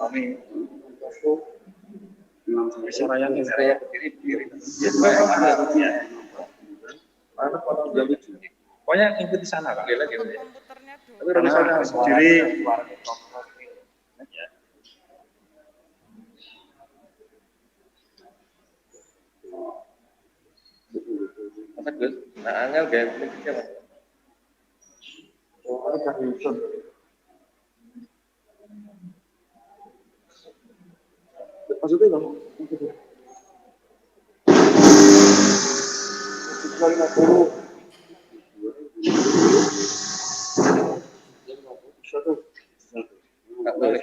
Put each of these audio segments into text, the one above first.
Kami Soraya ke kiri. Mana foto juga lucu. Pokoknya ikut di sana Pak. Komputernya Tapi Rolisana sendiri. Masa Gus? Nah, angel gaya politiknya Mas. Oh, ada Wilson. Maksudnya bang? Sekali 50. Satu. Nggak boleh.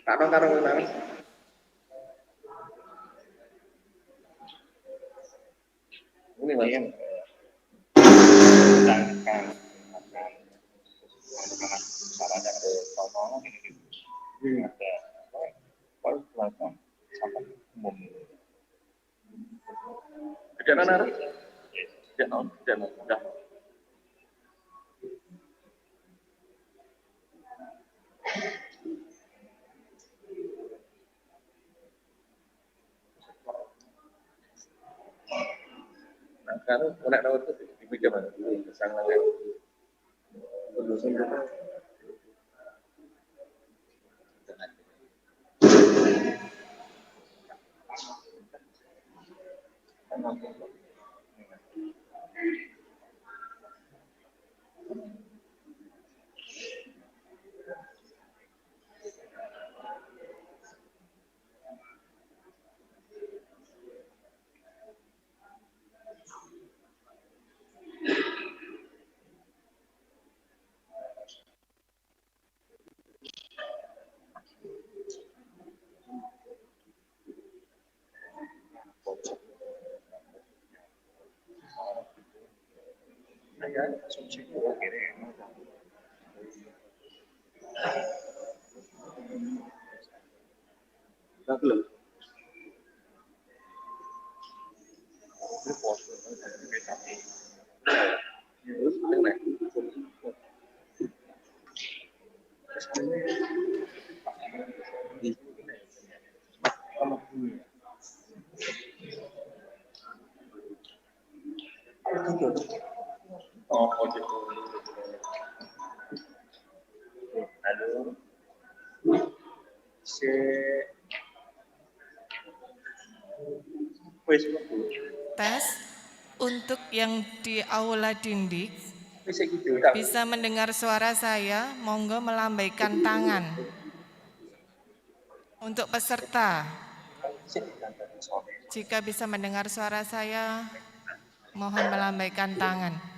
Karo menang. Ini Mas. Sedangkan caranya ke sono ada pol pelabuhan sampai umum. Tidak benar. Tidak udah. Nah, sekarang udah tahu itu di mana dulu kesang lagi. Berusaha kita. Ya, suci kiri. Tak belum. Ini foto tapi terus mana? Oh, gitu. Halo. tes untuk yang di aula Dindik bisa mendengar suara saya, monggo melambaikan tangan. Untuk peserta, jika bisa mendengar suara saya, mohon melambaikan tangan.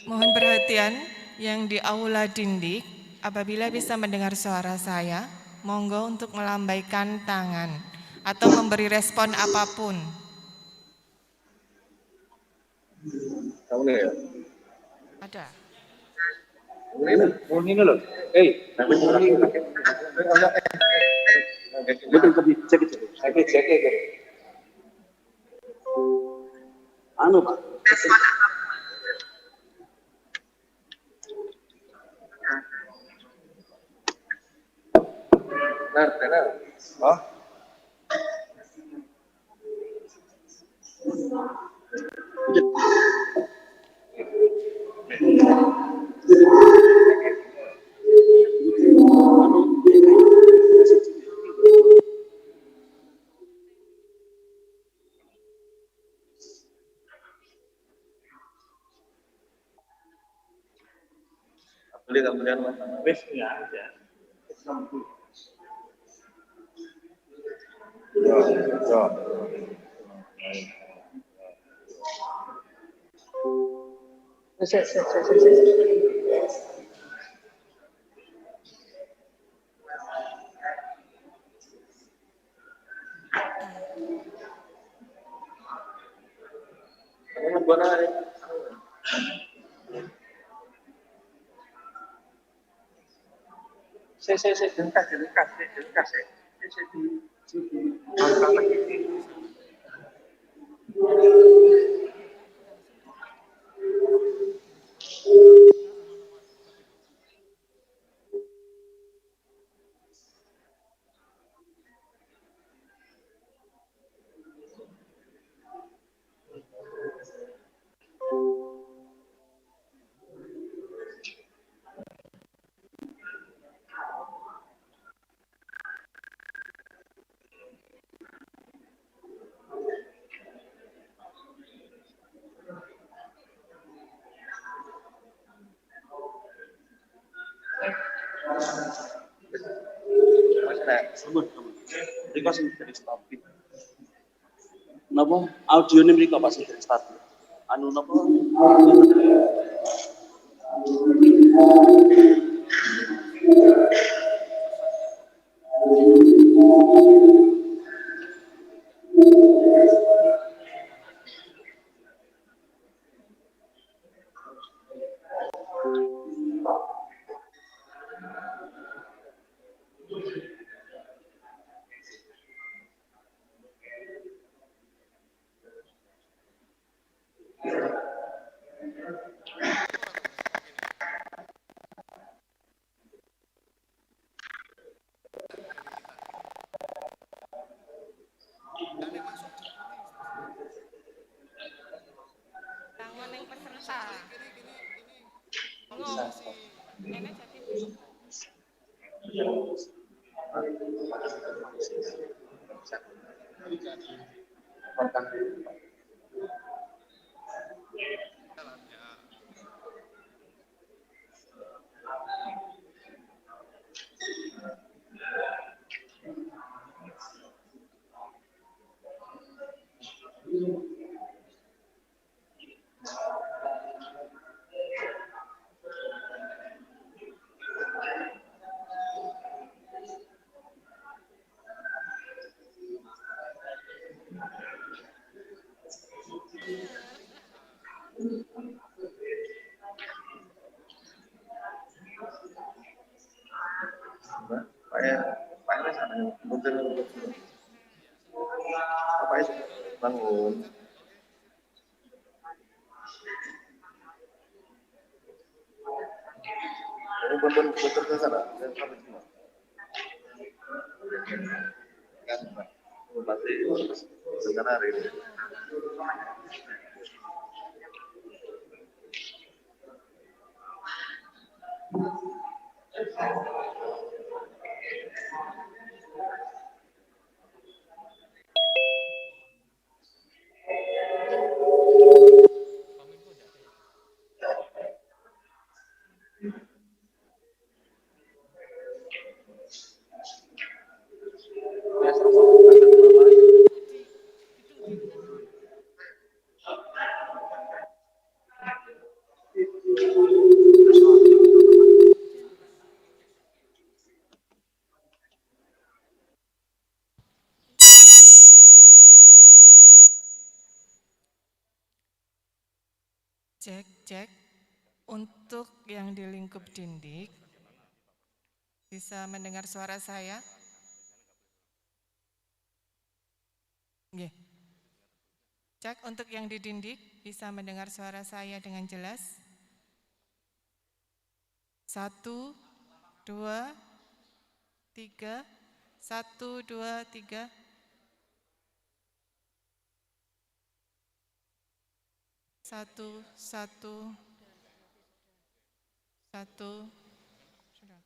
Mohon perhatian yang di aula Dindik, apabila bisa mendengar suara saya, monggo untuk melambaikan tangan atau memberi respon apapun. Kamu nih ya? Ada. Ini loh. Betul tadi cek. Anu Pak. Benar. Oh. Beli kemudian mas. Wes ya ada. Kamu buat apa? Saya dengkas ya. Angkat lagi. Mas nek Sampun. Mriko sing dari stabil. Napa audione mriko pas dari stabil. Anu napa? Tangan yang peserta. Ngomong. Enak jadi. Pak ini sana mundur. Apa itu? Bangun. Ini mundur ke sana. Sampai sini. Kan, pasti ke sana hari ini. Cek. Untuk yang di lingkup dindik, bisa mendengar suara saya? Nggih. Cek untuk yang di dindik, bisa mendengar suara saya dengan jelas? 1, 2, 3, 1, 2, 3. Satu, satu, satu. Sudah.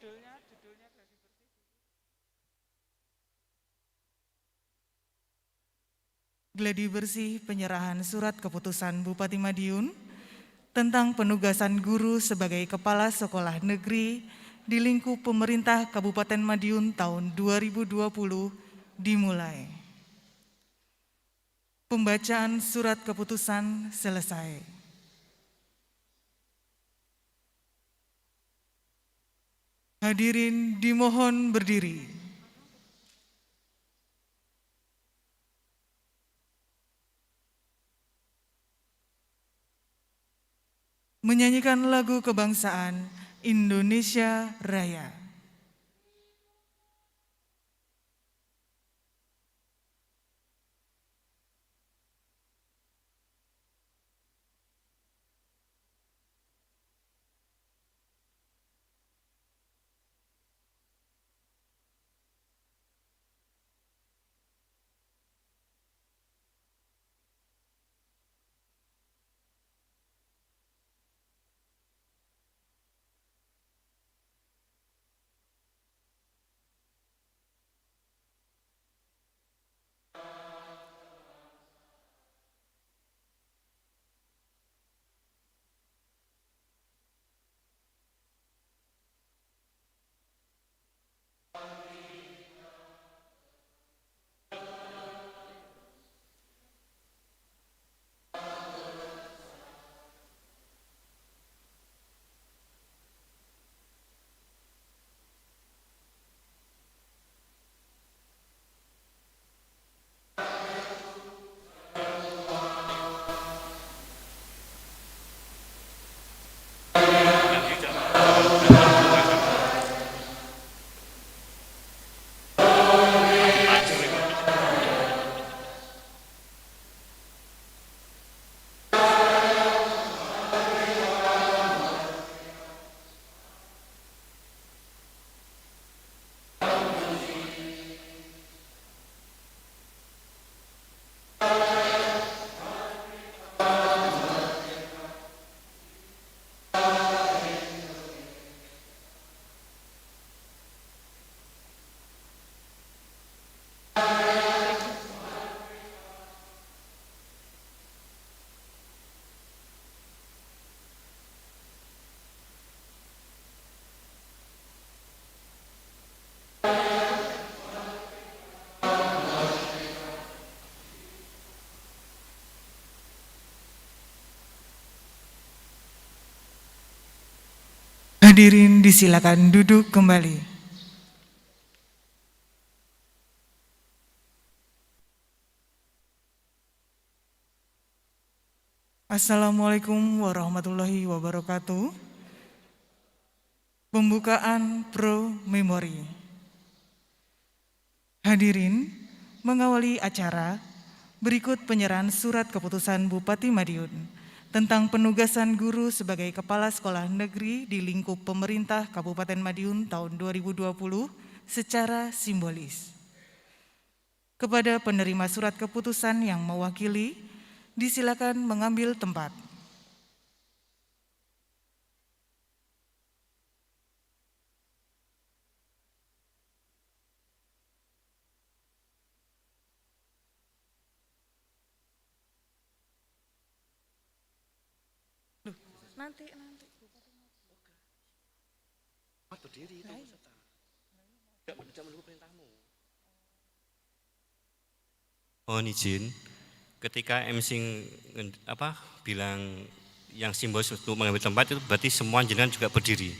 Judulnya gladi bersih. Gladi bersih penyerahan surat keputusan Bupati Madiun tentang penugasan guru sebagai kepala sekolah negeri di lingkup pemerintah Kabupaten Madiun tahun 2020 dimulai. Pembacaan surat keputusan selesai. Hadirin dimohon berdiri. Menyanyikan lagu kebangsaan Indonesia Raya. Hadirin disilakan duduk kembali. Assalamualaikum warahmatullahi wabarakatuh. Pembukaan Pro Memori. Hadirin, mengawali acara, berikut penyerahan surat keputusan Bupati Madiun tentang penugasan guru sebagai Kepala Sekolah Negeri di lingkup pemerintah Kabupaten Madiun tahun 2020 secara simbolis. Kepada penerima surat keputusan yang mewakili, disilakan mengambil tempat. Nanti. Mohon izin, ketika MC bilang yang simbolis untuk mengambil tempat itu berarti semua jenengan juga berdiri.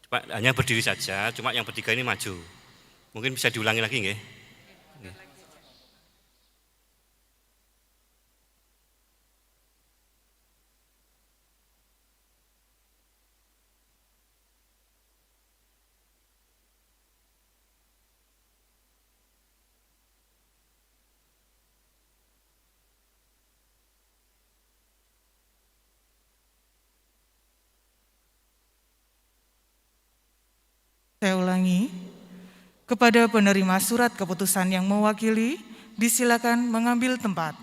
Cuma hanya berdiri saja, cuma yang bertiga ini maju. Mungkin bisa diulangi lagi nggih? Saya ulangi, kepada penerima surat keputusan yang mewakili, disilakan mengambil tempat.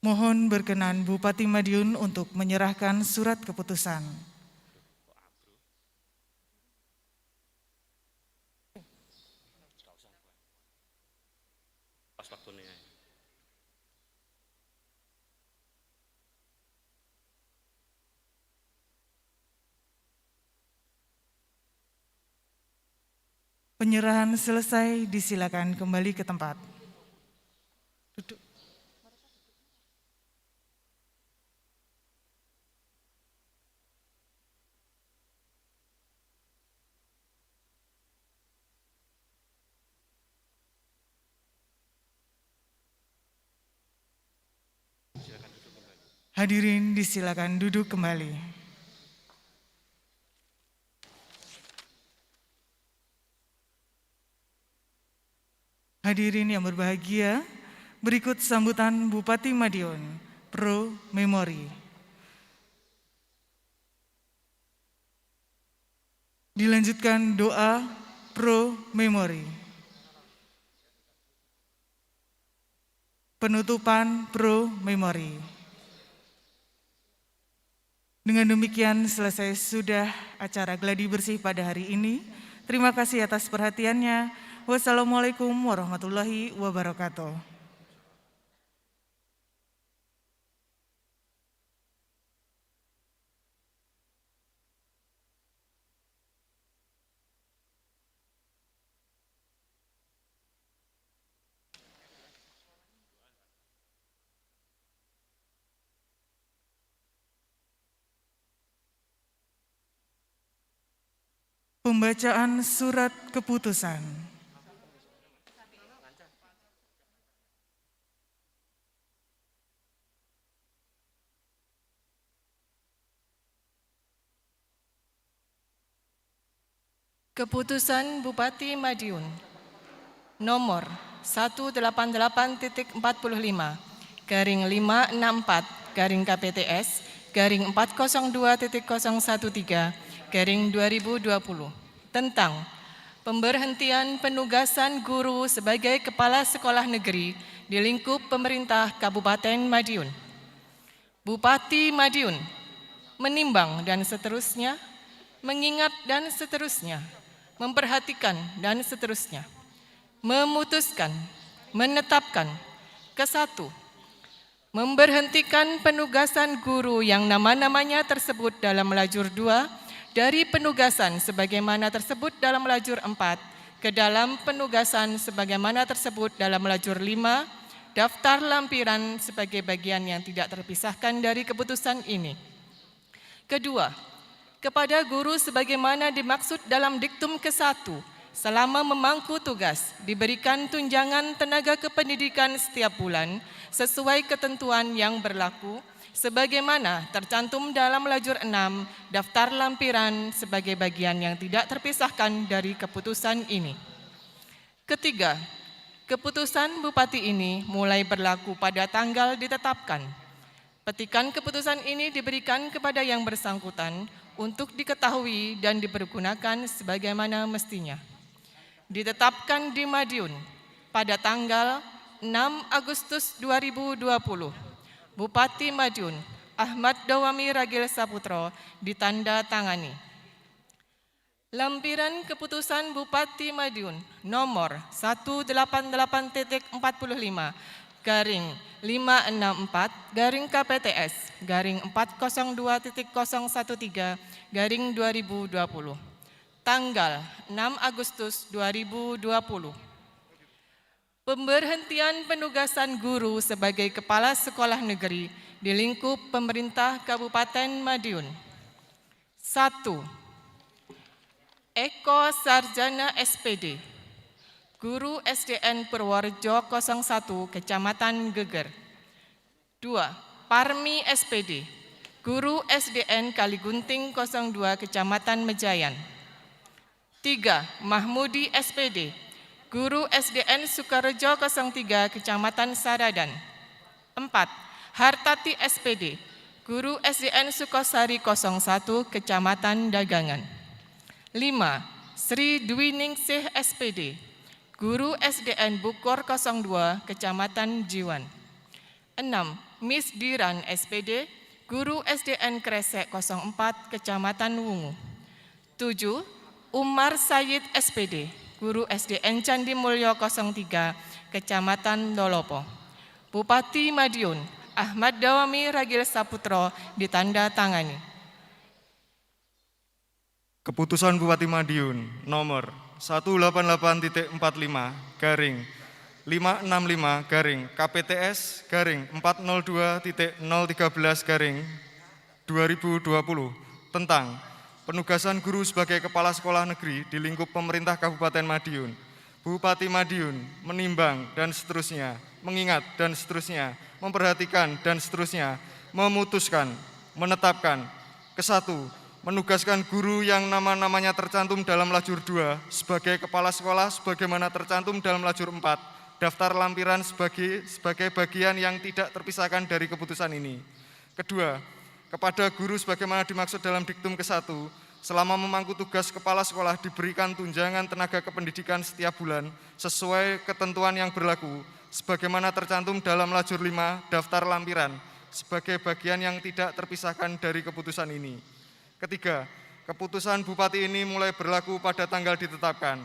Mohon berkenan Bupati Madiun untuk menyerahkan surat keputusan. Pas waktunya. Penyerahan selesai, disilakan kembali ke tempat. Duduk. Hadirin disilakan duduk kembali. Hadirin yang berbahagia, berikut sambutan Bupati Madiun, Pro Memori. Dilanjutkan doa Pro Memori. Penutupan Pro Memori. Dengan demikian selesai sudah acara gladi bersih pada hari ini. Terima kasih atas perhatiannya. Wassalamualaikum warahmatullahi wabarakatuh. Pembacaan surat keputusan. Keputusan Bupati Madiun nomor 188.45 garing 564 garing KPTS garing 402.013 garing 2020 tentang pemberhentian penugasan guru sebagai Kepala Sekolah Negeri di lingkup pemerintah Kabupaten Madiun. Bupati Madiun menimbang dan seterusnya mengingat dan seterusnya, memperhatikan dan seterusnya, memutuskan, menetapkan. Kesatu, memberhentikan penugasan guru yang nama-namanya tersebut dalam lajur 2 dari penugasan sebagaimana tersebut dalam lajur 4 ke dalam penugasan sebagaimana tersebut dalam lajur 5, daftar lampiran sebagai bagian yang tidak terpisahkan dari keputusan ini. Kedua, kepada guru sebagaimana dimaksud dalam diktum ke-1, selama memangku tugas, diberikan tunjangan tenaga kependidikan setiap bulan sesuai ketentuan yang berlaku, sebagaimana tercantum dalam lajur 6, daftar lampiran sebagai bagian yang tidak terpisahkan dari keputusan ini. Ketiga, keputusan Bupati ini mulai berlaku pada tanggal ditetapkan. Petikan keputusan ini diberikan kepada yang bersangkutan untuk diketahui dan dipergunakan sebagaimana mestinya. Ditetapkan di Madiun pada tanggal 6 Agustus 2020, Bupati Madiun Ahmad Dawami Ragil Saputro ditanda tangani. Lampiran keputusan Bupati Madiun nomor 188.45 garing 564 garing KPTS garing 402.013 garing 2020. Tanggal 6 Agustus 2020. Pemberhentian penugasan guru sebagai kepala sekolah negeri di lingkup pemerintah Kabupaten Madiun. 1. Eko Sarjana SPD, Guru SDN Purworejo 01, Kecamatan Geger. 2. Parmi SPD, Guru SDN Kaligunting 02, Kecamatan Mejayan. 3. Mahmudi SPD, Guru SDN Sukarejo 03, Kecamatan Saradan. 4. Hartati SPD, Guru SDN Sukosari 01, Kecamatan Dagangan. 5. Sri Dwiningsih SPD, Guru SDN Bukor 02, Kecamatan Jiwan. 6. Miss Diran SPD, Guru SDN Kresek 04, Kecamatan Wungu. 7. Umar Sayyid SPD, Guru SDN Candi Mulyo 03, Kecamatan Lolopo. Bupati Madiun Ahmad Dawami Ragil Saputro ditanda tangani. Keputusan Bupati Madiun nomor 188.45 garing 565 garing KPTS garing 402.013 garing 2020 tentang penugasan guru sebagai kepala sekolah negeri di lingkup pemerintah Kabupaten Madiun. Bupati Madiun menimbang dan seterusnya, mengingat dan seterusnya, memperhatikan dan seterusnya, memutuskan, menetapkan. Kesatu, menugaskan guru yang nama-namanya tercantum dalam lajur 2 sebagai kepala sekolah sebagaimana tercantum dalam lajur 4, daftar lampiran sebagai bagian yang tidak terpisahkan dari keputusan ini. Kedua, kepada guru sebagaimana dimaksud dalam diktum ke-1, selama memangku tugas kepala sekolah diberikan tunjangan tenaga kependidikan setiap bulan sesuai ketentuan yang berlaku, sebagaimana tercantum dalam lajur 5, daftar lampiran, sebagai bagian yang tidak terpisahkan dari keputusan ini. Ketiga, keputusan Bupati ini mulai berlaku pada tanggal ditetapkan.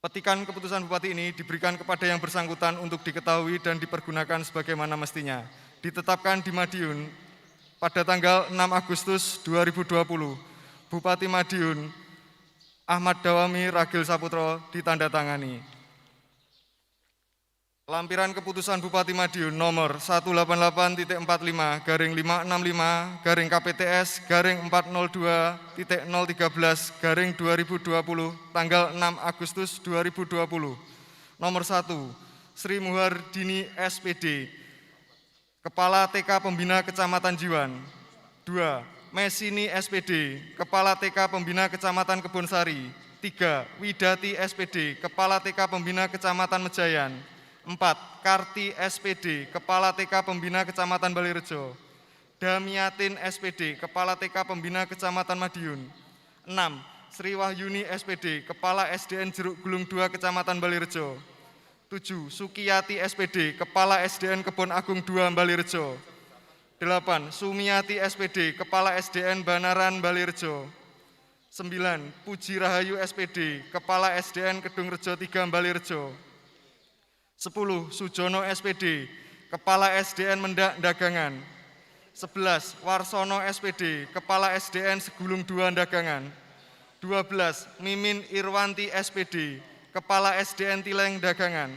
Petikan keputusan Bupati ini diberikan kepada yang bersangkutan untuk diketahui dan dipergunakan sebagaimana mestinya. Ditetapkan di Madiun pada tanggal 6 Agustus 2020, Bupati Madiun Ahmad Dawami Ragil Saputro ditandatangani. Lampiran keputusan Bupati Madiun nomor 188.45 garing 565 garing KPTS garing 402.013 garing 2020 tanggal 6 Agustus 2020. Nomor 1, Sri Muhardini SPD, Kepala TK Pembina Kecamatan Jiwan. 2. Mesini SPD, Kepala TK Pembina Kecamatan Kebonsari. 3. Widati SPD, Kepala TK Pembina Kecamatan Mejayan. 4. Karti SPD, Kepala TK Pembina Kecamatan Balirejo. Damiatin SPD, Kepala TK Pembina Kecamatan Madiun. 6. Sri Wahyuni SPD, Kepala SDN Jeruk Gulung 2 Kecamatan Balirejo. 7. Sukiyati SPD, Kepala SDN Kebon Agung 2 Balirejo. 8. Sumiati SPD, Kepala SDN Banaran Balirjo. 9. Puji Rahayu SPD, Kepala SDN Kedungrejo 3 Balirjo. 10. Sujono SPD, Kepala SDN Mendak Dagangan. 11. Warsono SPD, Kepala SDN Segulung 2 Dagangan. 12. Mimin Irwanti SPD, Kepala SDN Tileng Dagangan.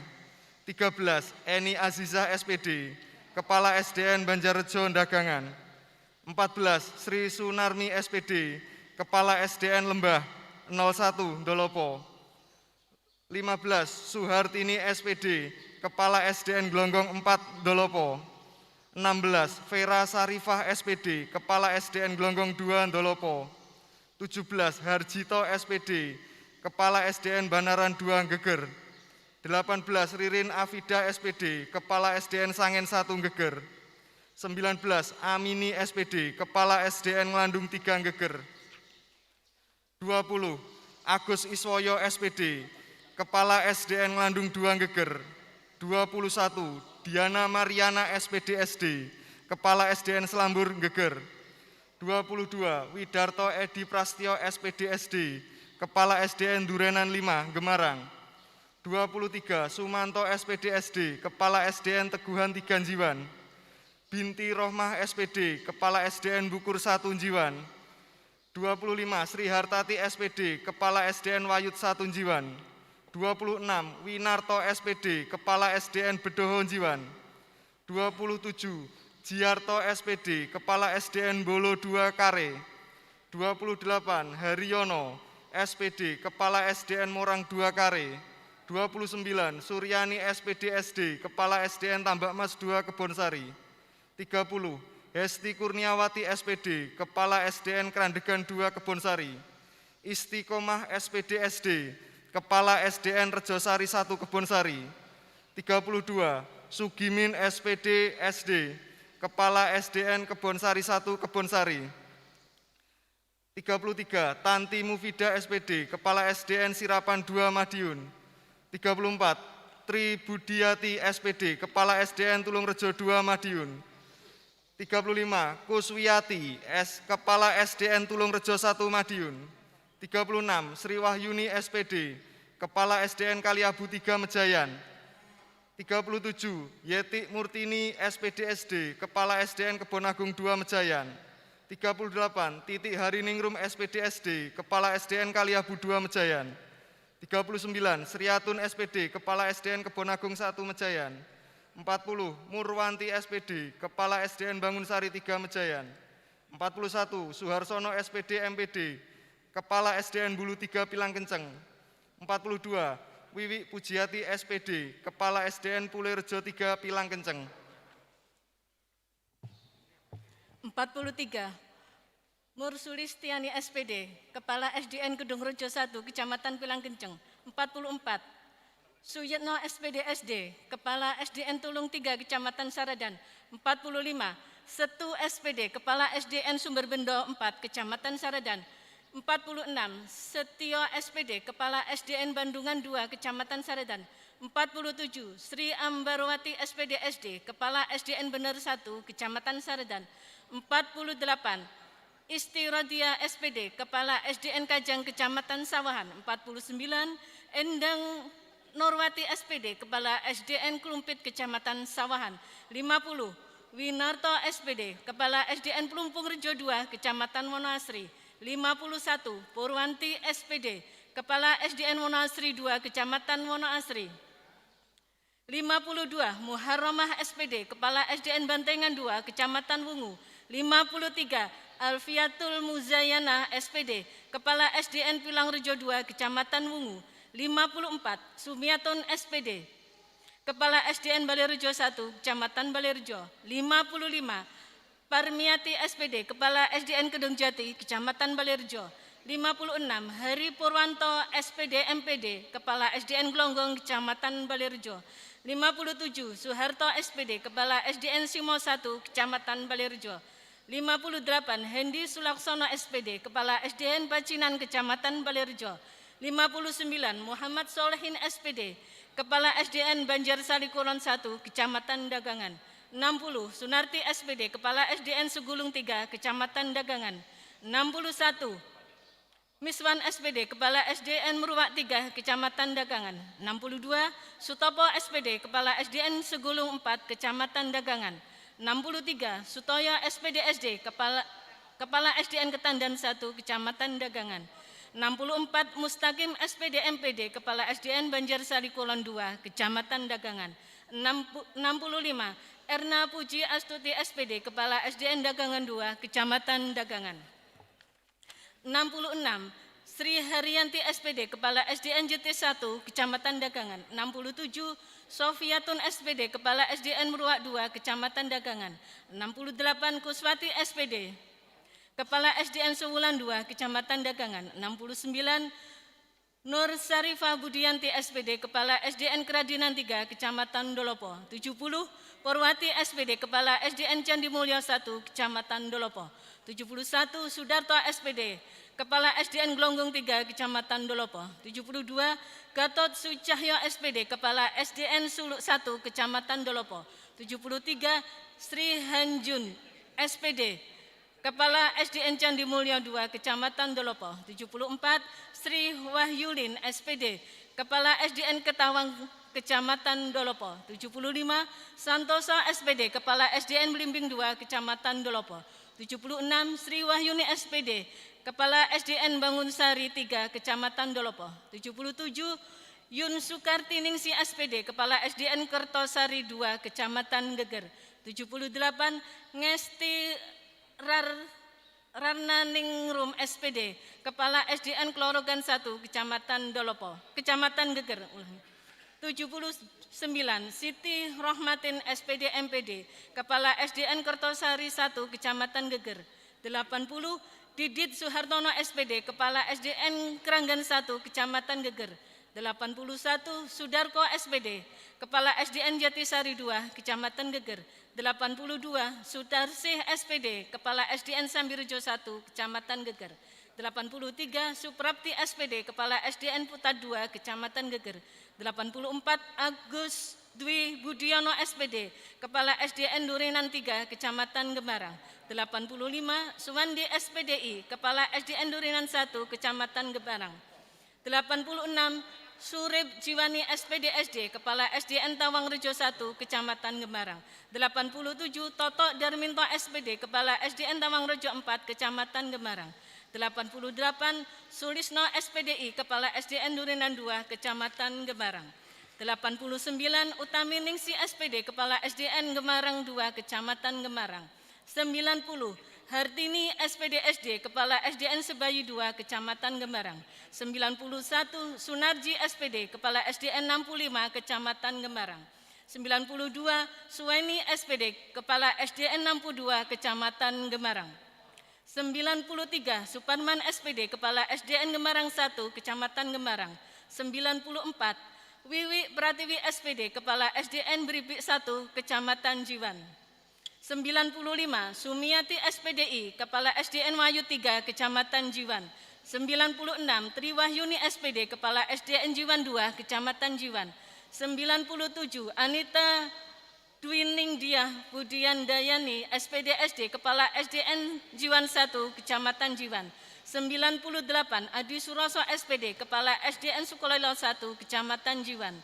13. Eni Aziza SPD, Kepala SDN Banjarrejo Dagangan. 14. Sri Sunarmi SPD, Kepala SDN Lembah 01 Dolopo. 15. Suhartini SPD, Kepala SDN Glonggong 4 Dolopo. 16. Vera Sarifah SPD, Kepala SDN Glonggong 2 Dolopo. 17. Harjito SPD, Kepala SDN Banaran 2 Geger. 18. Ririn Afida SPD, Kepala SDN Sangen 1 Geger. 19. Amini SPD, Kepala SDN Nglandung 3 Geger. 20. Agus Iswoyo SPD, Kepala SDN Nglandung 2 Geger. 21. Diana Mariana SPD SD, Kepala SDN Selambur Geger. 22. Widarto Edi Prastyo SPD SD, Kepala SDN Durenan 5 Gemarang. 23. Sumanto SPD SD, Kepala SDN Teguhan 3 Jiwan. Binti Rohmah SPD, Kepala SDN Bukur 1 Jiwan. 25. Sri Hartati SPD, Kepala SDN Wayut 1 Jiwan. 26. Winarto SPD, Kepala SDN Bedoho Jiwan. 27. Jiarto SPD, Kepala SDN Bolo 2 Kare. 28. Haryono SPD, Kepala SDN Morang 2 Kare. 29. Suryani SPD SD, Kepala SDN Tambak Mas 2 Kebonsari. 30. Hesti Kurniawati SPD, Kepala SDN Krandegan 2 Kebonsari. Istiqomah SPD SD, Kepala SDN Rejosari 1 Kebonsari. 32. Sugimin SPD SD, Kepala SDN Kebonsari 1 Kebonsari. 33. Tanti Mufida SPD, Kepala SDN Sirapan 2 Madiun. 34. Tri Budiati SPD, Kepala SDN Tulungrejo 2 Madiun. 35. Kuswiyati Kepala SDN Tulungrejo 1 Madiun. 36. Sri Wahyuni SPD, Kepala SDN Kaliabu 3 Mejayan. 37. Yeti Murtini SPD SD, Kepala SDN Kebonagung 2 Mejayan. 38. Titik Hariningrum SPD SD, Kepala SDN Kaliabu 2 Mejayan. 39. Sriatun SPD, Kepala SDN Kebonagung 1 Mejayan. 40. Murwanti SPD, Kepala SDN Bangunsari 3 Mejayan. 41. Suharsono SPD MPD, Kepala SDN Bulu 3 Pilang Kenceng. 42. Wiwi Pujiati SPD, Kepala SDN Pulerejo 3 Pilang Kenceng. 43. Mursulistiani SPD, Kepala SDN Kedungrejo 1 Kecamatan Pilang Kenceng. 44. Suyetno SPD SD, Kepala SDN Tulung 3 Kecamatan Saradan. 45. Setu SPD, Kepala SDN Sumberbendo 4 Kecamatan Saradan. 46. Setio SPD, Kepala SDN Bandungan 2 Kecamatan Saradan. 47. Sri Ambarwati SPD SD, Kepala SDN Bener 1 Kecamatan Saradan. 48. Isti Rodia SPD, Kepala SDN Kajang Kecamatan Sawahan. 49. Endang Norwati SPD, Kepala SDN Klumpit Kecamatan Sawahan. 50. Winarto SPD, Kepala SDN Plumpung Rejo 2 Kecamatan Wonoasri. 51. Purwanti SPD, Kepala SDN Wonoasri 2 Kecamatan Wonoasri. 52. Muharramah SPD, Kepala SDN Bantengan 2 Kecamatan Wungu. 53. Alfiatul Muzayana SPD, Kepala SDN Pilangrejo 2 Kecamatan Wungu. 54. Sumiatun SPD, Kepala SDN Balirjo 1 Kecamatan Balirjo. 55. Parmiati SPD, Kepala SDN Kedungjati Kecamatan Balirjo. 56. Hari Purwanto SPD MPD, Kepala SDN Glonggong Kecamatan Balirjo. 57. Suharto SPD, Kepala SDN Simo 1 Kecamatan Balirjo. 58. Hendi Sulaksono SPD, Kepala SDN Pacinan Kecamatan Balirjo. 59. Muhammad Solehin SPD, Kepala SDN Banjarsari Kulon 1 Kecamatan Dagangan. 60 Sunarti SPD, Kepala SDN Segulung 3, Kecamatan Dagangan. 61 Miswan SPD, Kepala SDN Meruak 3, Kecamatan Dagangan. 62 Sutopo SPD, Kepala SDN Segulung 4, Kecamatan Dagangan. 63 Sutoyo SPD SD, Kepala SDN Ketandan 1, Kecamatan Dagangan. 64 Mustaqim SPD MPD, Kepala SDN Banjarsari Kulon 2, Kecamatan Dagangan. 65 Erna Puji Astuti SPD, Kepala SDN Dagangan 2, Kecamatan Dagangan. 66 Sri Haryanti SPD, Kepala SDN JT 1, Kecamatan Dagangan. 67 Sofiatun SPD, Kepala SDN Meruak 2, Kecamatan Dagangan. 68 Kuswati SPD, Kepala SDN Sewulan 2, Kecamatan Dagangan. 69 Nur Sarifah Budianti SPD, Kepala SDN Keradinan 3, Kecamatan Dolopo. 70 Purwati SPD, Kepala SDN Candi Mulyo 1, Kecamatan Dolopo. 71 Sudarto SPD, Kepala SDN Glonggong 3, Kecamatan Dolopo. 72 Gatot Sucahyo SPD, Kepala SDN Suluk 1, Kecamatan Dolopo. 73 Sri Hanjun SPD, Kepala SDN Candi Mulyo 2, Kecamatan Dolopo. 74 Sri Wahyulin SPD, Kepala SDN Ketawang, Kecamatan Dolopo. 75 Santoso SPD, Kepala SDN Belimbing 2, Kecamatan Dolopo. 76 Sri Wahyuni SPD, Kepala SDN Bangunsari 3, Kecamatan Dolopo. 77 Yun Sukartiningsi SPD, Kepala SDN Kertosari 2, Kecamatan Geger. 78 Ngesti Rarnaningrum SPD, Kepala SDN Klorogan 1, Kecamatan Dolopo, Kecamatan Geger. 79 Siti Rohmatin SPD MPD, Kepala SDN Kertosari 1, Kecamatan Geger. 80 Didit Suhartono SPD, Kepala SDN Keranggan 1, Kecamatan Geger. 81 Sudarko SPD, Kepala SDN Jatisari 2, Kecamatan Geger. 82 Sutarsih SPD, Kepala SDN Sambirejo 1, Kecamatan Geger. 83 Suprapti SPD, Kepala SDN Putat 2, Kecamatan Geger. 84 Agus Dwi Budiono SPD, Kepala SDN Durinan 3, Kecamatan Gemarang. 85 Suwandi SPDI, Kepala SDN Durinan 1, Kecamatan Gemarang. 86 Surip Jiwani SPD SD, Kepala SDN Tawangrejo 1, Kecamatan Gemarang. 87 Toto Darminto SPD, Kepala SDN Tawangrejo 4, Kecamatan Gemarang. 88 Sulisno SPDI, Kepala SDN Durinan 2, Kecamatan Gemarang. 89 Utaminingsi SPD, Kepala SDN Gemarang 2, Kecamatan Gemarang. 90 Hartini SPD SD, Kepala SDN Sebayu 2, Kecamatan Gemarang. 91 Sunarji SPD, Kepala SDN 65, Kecamatan Gemarang. 92 Suweni SPD, Kepala SDN 62, Kecamatan Gemarang. 93 Suparman SPD, Kepala SDN Gemarang 1, Kecamatan Gemarang. 94 Wiwi Pratiwi SPD, Kepala SDN Beripik 1, Kecamatan Jiwan. 95 Sumiati SPDI, Kepala SDN Wayu 3, Kecamatan Jiwan. 96 Triwahyuni SPD, Kepala SDN Jiwan 2, Kecamatan Jiwan. 97 Anita Dwining Diah Budian Dayani SPD SD, Kepala SDN Jiwan 1, Kecamatan Jiwan. 98 Adi Suroso SPD, Kepala SDN Sukolilo 1, Kecamatan Jiwan.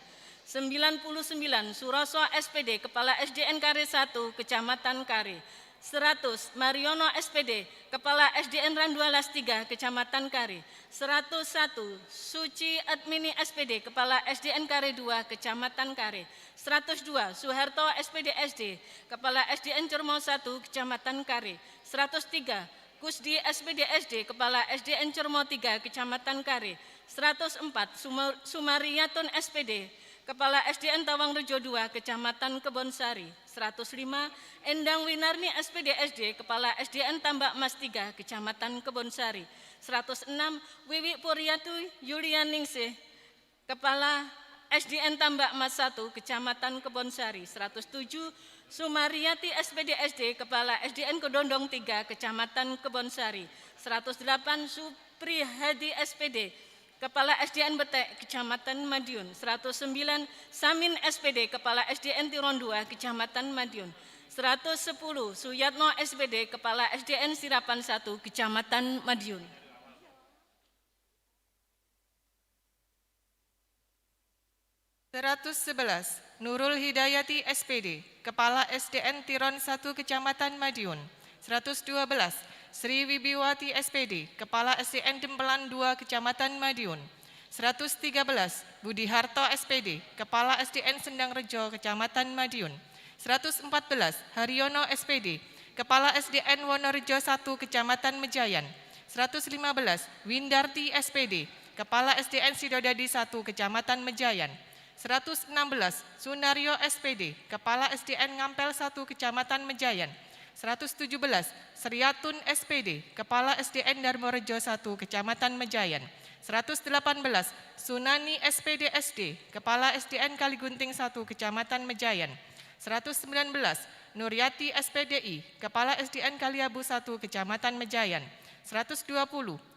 99 Suroso SPD, Kepala SDN Kare 1, Kecamatan Kare. 100 Mariono SPD, Kepala SDN Randualas 3, Kecamatan Kare. 101 Suci Admini SPD, Kepala SDN Kare 2, Kecamatan Kare. 102 Suharto SPD SD, Kepala SDN Cermo 1, Kecamatan Kare. 103 Kusdi SPD SD, Kepala SDN Cermo 3, Kecamatan Kare. 104 Sumariyatun SPD, Kepala SDN Tawangrejo 2, Kecamatan Kebonsari. 105 Endang Winarni SPD SD, Kepala SDN Tambak Mas 3, Kecamatan Kebonsari. 106 Wiwi Puriatu Yulianingsih, Kepala SDN Tambak Mas 1, Kecamatan Kebonsari. 107 Sumariyati SPD SD, Kepala SDN Kedondong 3, Kecamatan Kebonsari. 108 Supri Hadi SPD, Kepala SDN Betek, Kecamatan Madiun. 109 Samin SPD, Kepala SDN Tiron 2, Kecamatan Madiun. 110 Suyatno SPD, Kepala SDN Sirapan 1, Kecamatan Madiun. (111) Nurul Hidayati SPD, Kepala SDN Tiron 1, Kecamatan Madiun. 112 Sri Wibiwati SPD, Kepala SDN Dempelan 2, Kecamatan Madiun. 113 Budi Harto SPD, Kepala SDN Sendang Rejo, Kecamatan Madiun. 114 Haryono SPD, Kepala SDN Wonorejo 1, Kecamatan Mejayan. 115 Windarti SPD, Kepala SDN Sidodadi 1, Kecamatan Mejayan. 116 Sunario SPD, Kepala SDN Ngampel 1, Kecamatan Mejayan. 117 Sriatun SPD, Kepala SDN Darmorejo 1, Kecamatan Mejayan. 118 Sunani SPD SD, Kepala SDN Kaligunting 1, Kecamatan Mejayan. 119 Nuryati SPDI, Kepala SDN Kaliabu 1, Kecamatan Mejayan. 120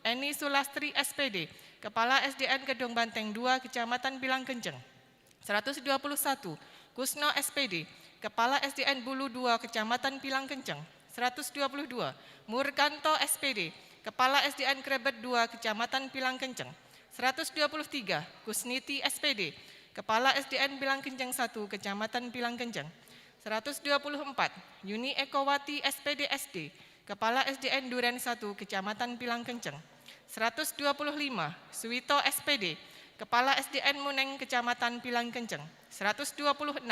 Eni Sulastri SPD, Kepala SDN Kedung Banteng 2, Kecamatan Bilangkenceng. 121 Kusno SPD, Kepala SDN Bulu 2, Kecamatan Pilangkenceng. 122 Murkanto SPD, Kepala SDN Krebet 2, Kecamatan Pilangkenceng. 123 Kusniti SPD, Kepala SDN Pilangkenceng 1, Kecamatan Pilangkenceng. 124 Yuni Ekowati SPD SD, Kepala SDN Duren 1, Kecamatan Pilangkenceng. 125 Suwito SPD, Kepala SDN Muneng, Kecamatan Pilangkenceng. 126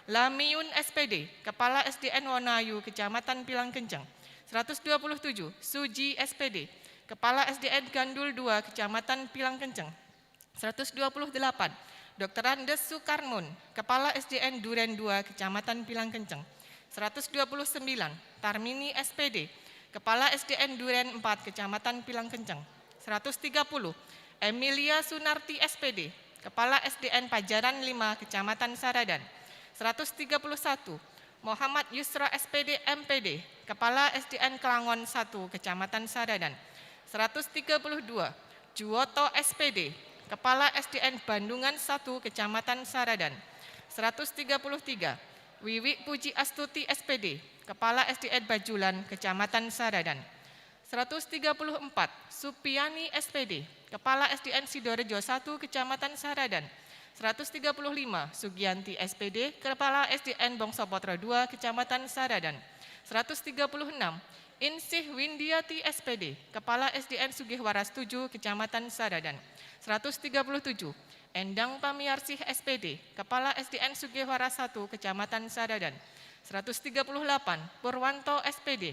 Lamiun SPD, Kepala SDN Wonayu, Kecamatan Pilangkenceng. 127 Suji SPD, Kepala SDN Gandul 2, Kecamatan Pilangkenceng. 128 Dr. Andes Sukarmun, Kepala SDN Duren 2, Kecamatan Pilangkenceng. 129 Tarmini SPD, Kepala SDN Duren 4, Kecamatan Pilangkenceng. 130 Emilia Sunarti SPD, Kepala SDN Pajaran 5, Kecamatan Saradan. 131 Muhammad Yusra SPD MPD, Kepala SDN Kelangon 1, Kecamatan Saradan. 132 Juwoto SPD, Kepala SDN Bandungan 1, Kecamatan Saradan. 133 Wiwi Puji Astuti SPD, Kepala SDN Bajulan, Kecamatan Saradan. 134 Supiani SPD, Kepala SDN Sidorejo 1, Kecamatan Saradan. 135 Sugianti SPD, Kepala SDN Bongsopotro 2, Kecamatan Saradan. 136 Insih Windiati SPD, Kepala SDN Sugihwaras 7, Kecamatan Saradan. 137 Endang Pamiarsih SPD, Kepala SDN Sugihwaras 1, Kecamatan Saradan. 138 Purwanto SPD,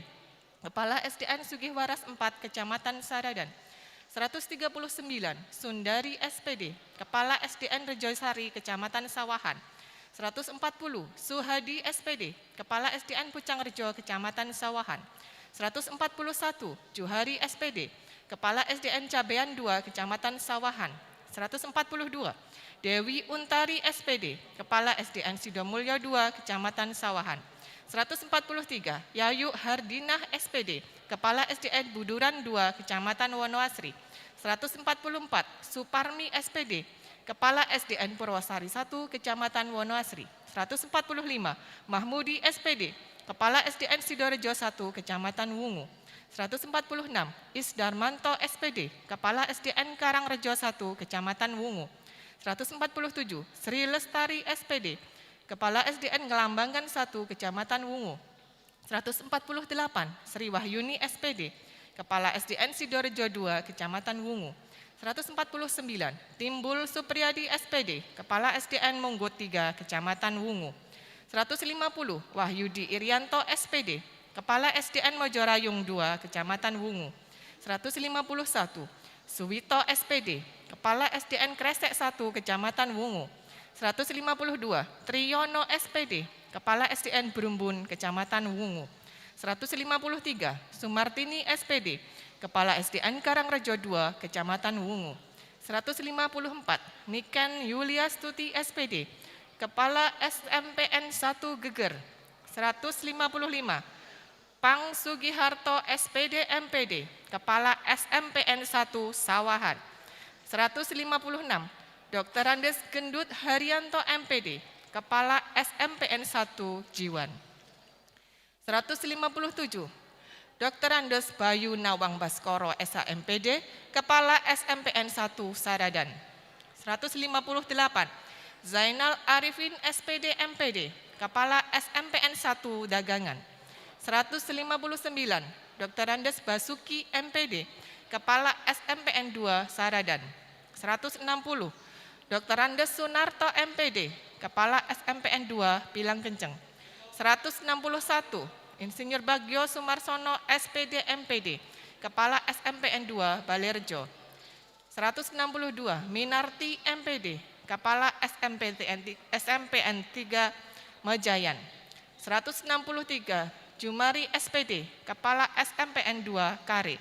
Kepala SDN Sugihwaras 4, Kecamatan Saradan. 139 Sundari SPD, Kepala SDN Rejosari, Kecamatan Sawahan. 140 Suhadi SPD, Kepala SDN Pucangrejo, Kecamatan Sawahan. 141 Juhari SPD, Kepala SDN Cabean 2, Kecamatan Sawahan. 142 Dewi Untari SPD, Kepala SDN Sidomulyo 2, Kecamatan Sawahan. 143 Yayu Hardinah SPD, Kepala SDN Buduran 2, Kecamatan Wonoasri. 144 Suparmi SPD, Kepala SDN Purwosari 1, Kecamatan Wonoasri. 145 Mahmudi SPD, Kepala SDN Sidorejo 1, Kecamatan Wungu. 146 Isdarmanto SPD, Kepala SDN Karangrejo 1, Kecamatan Wungu. 147 Sri Lestari SPD, Kepala SDN Ngelambanggan 1, Kecamatan Wungu. 148 Sri Wahyuni SPD, Kepala SDN Sidorejo 2, Kecamatan Wungu. 149 Timbul Supriyadi SPD, Kepala SDN Munggut 3, Kecamatan Wungu. 150 Wahyudi Irianto SPD, Kepala SDN Mojorayung 2, Kecamatan Wungu. 151 Suwito SPD, Kepala SDN Kresek 1, Kecamatan Wungu. 152 Triyono SPD, Kepala SDN Brumbun, Kecamatan Wungu. 153 Sumartini SPD, Kepala SDN Karangrejo 2, Kecamatan Wungu. 154 Niken Yuliastuti SPD, Kepala SMPN 1 Geger. 155 Pang Sugiharto SPD MPD, Kepala SMPN 1 Sawahan. 156, Dr. Andes Gendut Haryanto MPD, Kepala SMPN 1 Jiwan. 157, Dr. Andes Bayu Nawang Baskoro SHMPD, Kepala SMPN 1 Saradan. 158, Zainal Arifin SPD MPD, Kepala SMPN 1 Dagangan. 159, Dr. Andes Basuki MPD, Kepala SMPN 2 Saradan. 160, Dr. Andes Sunarto MPD, Kepala SMPN 2 Pilang Kenceng. 161, Insinyur Bagio Sumarsono SPD MPD, Kepala SMPN 2 Balerjo. 162, Minarti MPD, Kepala SMPN 3 Mejayan. 163, Jumari SPD, Kepala SMPN 2 Kare.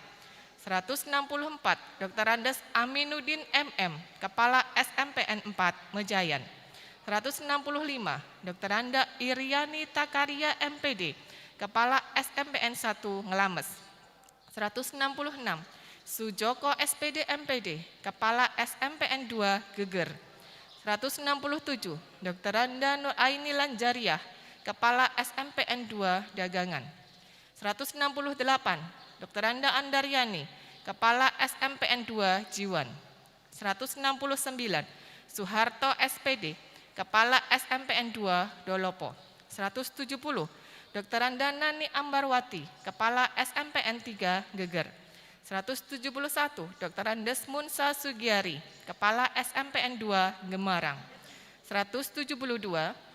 164, Dr. Andes Aminuddin MM, Kepala SMPN 4 Mejayan. 165, Dr. Anda Iriani Takaria MPD, Kepala SMPN 1 Ngelames. 166, Sujoko SPD MPD, Kepala SMPN 2 Geger. 167, Dr. Anda Nur Aini Lanjariah, Kepala SMPN 2 Dagangan. 168, Dr. Anda Andaryani, Kepala SMPN 2 Jiwan. 169, Soeharto SPD, Kepala SMPN 2 Dolopo. 170, Dr. Anda Nani Ambarwati, Kepala SMPN 3 Geger. 171, Dr. Andes Munsa Sugiari, Kepala SMPN 2 Gemarang. 172,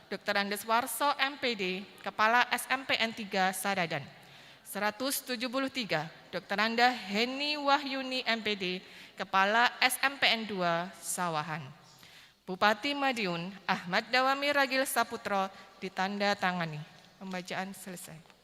Dr. Andes Warso MPD, Kepala SMPN 3 Saradan. 173, Dr. Anda Heni Wahyuni MPD, Kepala SMPN 2 Sawahan. Bupati Madiun Ahmad Dawami Ragil Saputro ditanda tangani. Pembacaan selesai.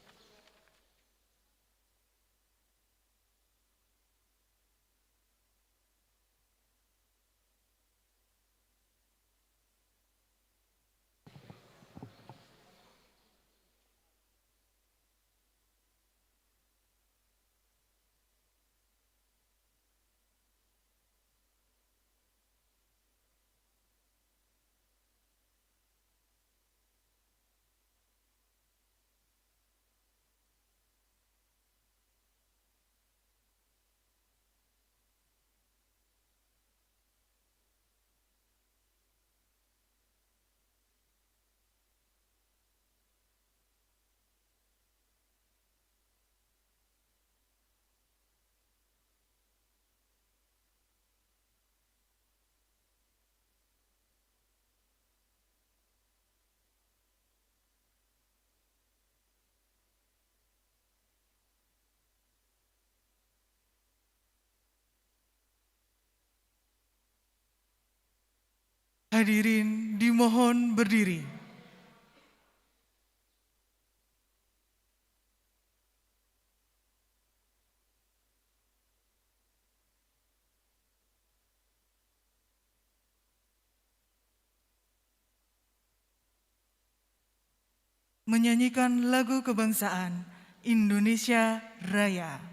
Hadirin dimohon berdiri. Menyanyikan lagu kebangsaan Indonesia Raya.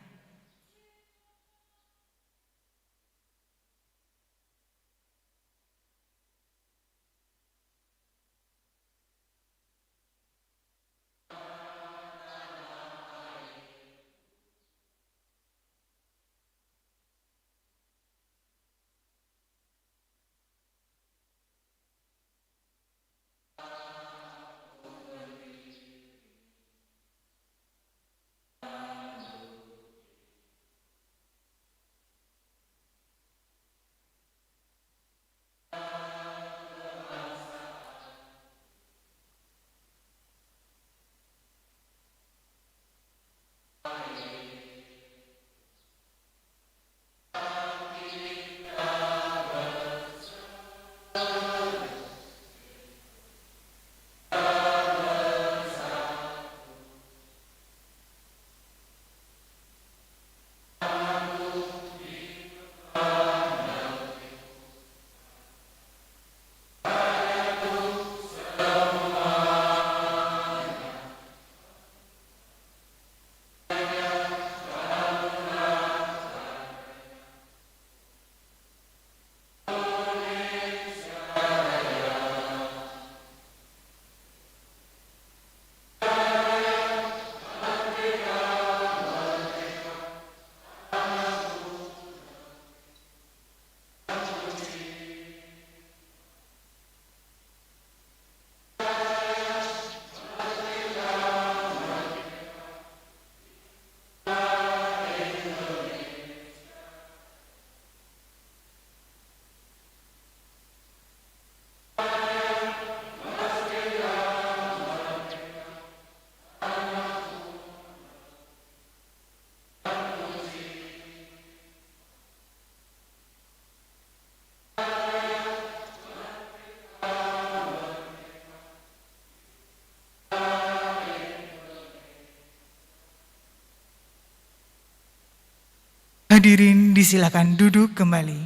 Hadirin disilakan duduk kembali.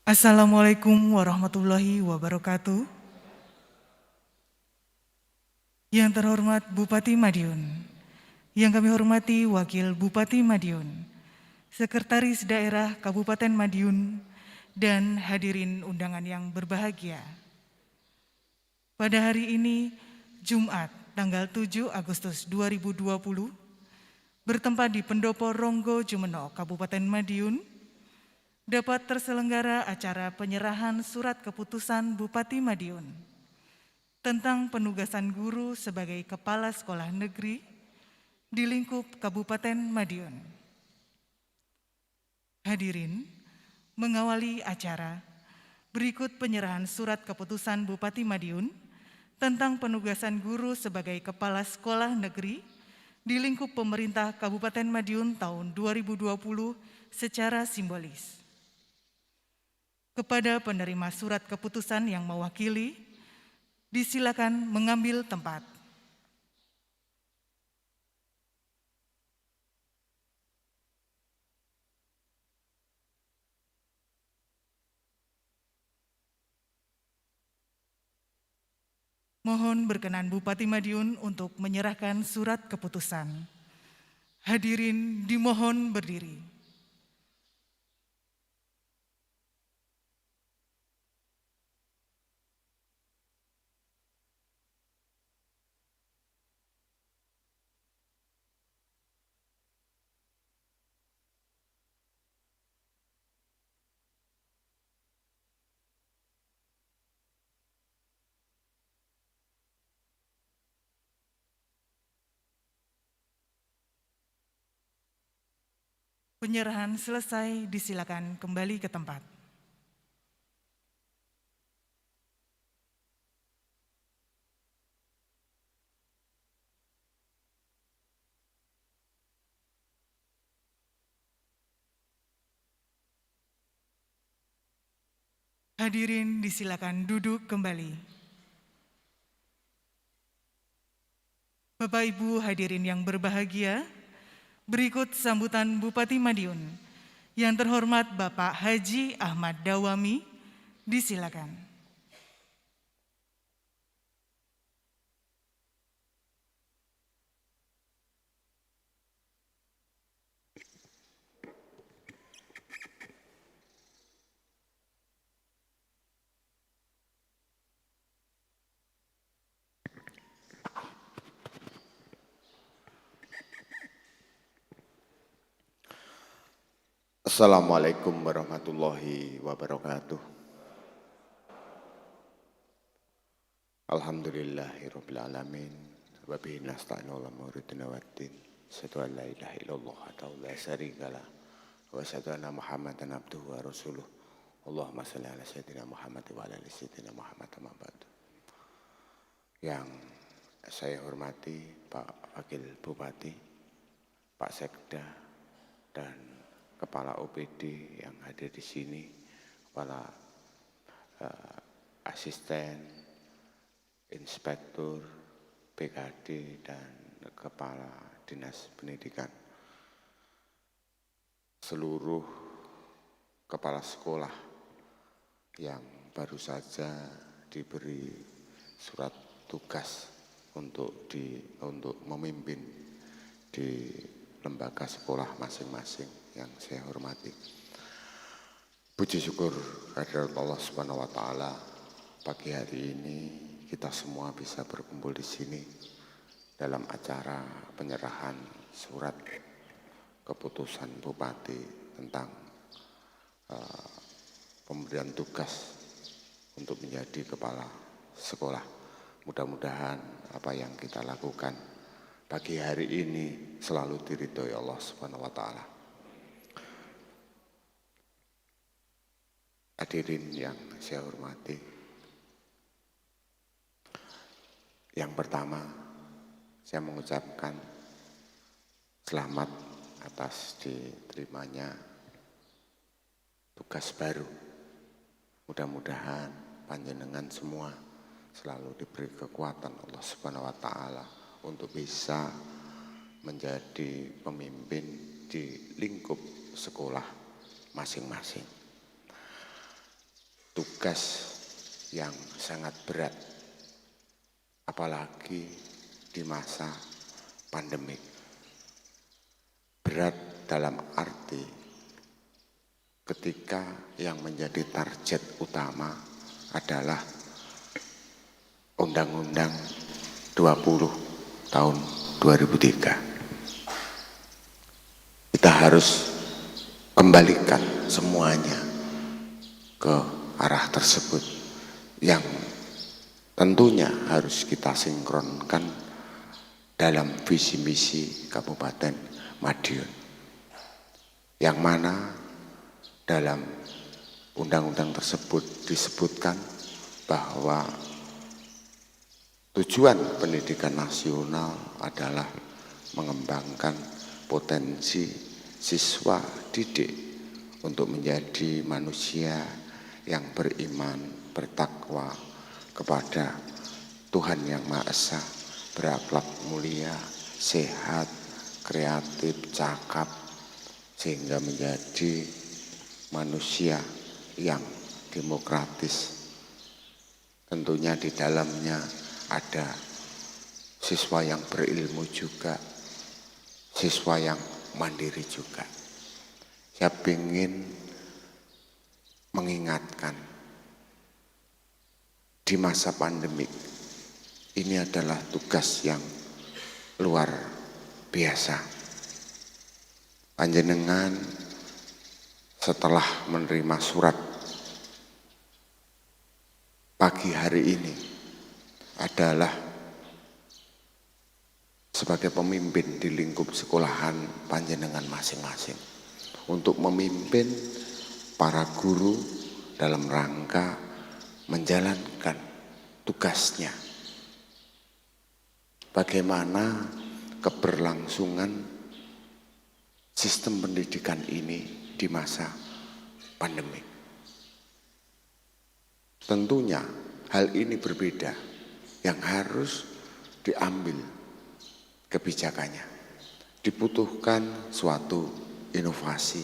Assalamualaikum warahmatullahi wabarakatuh. Yang terhormat Bupati Madiun, yang kami hormati Wakil Bupati Madiun, Sekretaris Daerah Kabupaten Madiun, dan hadirin undangan yang berbahagia. Pada hari ini, Jumat, tanggal 7 Agustus 2020, bertempat di Pendopo Ronggo Jumeno, Kabupaten Madiun, dapat terselenggara acara penyerahan surat keputusan Bupati Madiun tentang penugasan guru sebagai kepala sekolah negeri di lingkup Kabupaten Madiun. Hadirin, mengawali acara, berikut penyerahan surat keputusan Bupati Madiun tentang penugasan guru sebagai kepala sekolah negeri di lingkup pemerintah Kabupaten Madiun tahun 2020 secara simbolis. Kepada penerima surat keputusan yang mewakili, disilakan mengambil tempat. Mohon berkenan Bupati Madiun untuk menyerahkan surat keputusan. Hadirin dimohon berdiri. Penyerahan selesai, disilakan kembali ke tempat. Hadirin disilakan duduk kembali. Bapak Ibu hadirin yang berbahagia, berikut sambutan Bupati Madiun. Yang terhormat Bapak Haji Ahmad Dawami, disilakan. Assalamualaikum warahmatullahi wabarakatuh. Alhamdulillahirabbil alamin wa bihi nasta'inu ala muridina waddin. Asyhadu an la ilaha illallah wa la syarikalah wa asyhadu anna Muhammadan abduhu wa rasuluh. Allahumma shalli ala sayyidina Muhammad wa ala ali sayyidina Muhammad amma ba'du. Yang saya hormati Pak Wakil Bupati, Pak Sekda, dan Kepala OPD yang hadir di sini, kepala asisten, inspektur, PKD, dan kepala dinas pendidikan. Seluruh kepala sekolah yang baru saja diberi surat tugas untuk memimpin di lembaga sekolah masing-masing yang saya hormati. Puji syukur kehadirat Allah Subhanahu wa taala, pagi hari ini kita semua bisa berkumpul di sini dalam acara penyerahan surat keputusan Bupati tentang pemberian tugas untuk menjadi kepala sekolah. Mudah-mudahan apa yang kita lakukan pagi hari ini selalu diridhoi Allah Subhanahu wa taala. Hadirin yang saya hormati, yang pertama saya mengucapkan selamat atas diterimanya tugas baru. Mudah-mudahan panjenengan semua selalu diberi kekuatan Allah Subhanahu wa taala untuk bisa menjadi pemimpin di lingkup sekolah masing-masing. Tugas yang sangat berat, apalagi di masa pandemik. Berat dalam arti ketika yang menjadi target utama adalah Undang-Undang 20 tahun 2003. Kita harus kembalikan semuanya ke arah tersebut yang tentunya harus kita sinkronkan dalam visi misi Kabupaten Madiun. Yang mana dalam undang-undang tersebut disebutkan bahwa tujuan pendidikan nasional adalah mengembangkan potensi siswa didik untuk menjadi manusia yang beriman, bertakwa kepada Tuhan Yang Maha Esa, berakhlak mulia, sehat, kreatif, cakap, sehingga menjadi manusia yang demokratis. Tentunya di dalamnya ada siswa yang berilmu juga, siswa yang mandiri juga. Saya ingin mengingatkan di masa pandemik ini adalah tugas yang luar biasa. Panjenengan setelah menerima surat pagi hari ini adalah sebagai pemimpin di lingkup sekolahan panjenengan masing-masing untuk memimpin para guru dalam rangka menjalankan tugasnya. Bagaimana keberlangsungan sistem pendidikan ini di masa pandemi. Tentunya hal ini berbeda. Yang harus diambil kebijakannya. Dibutuhkan suatu inovasi,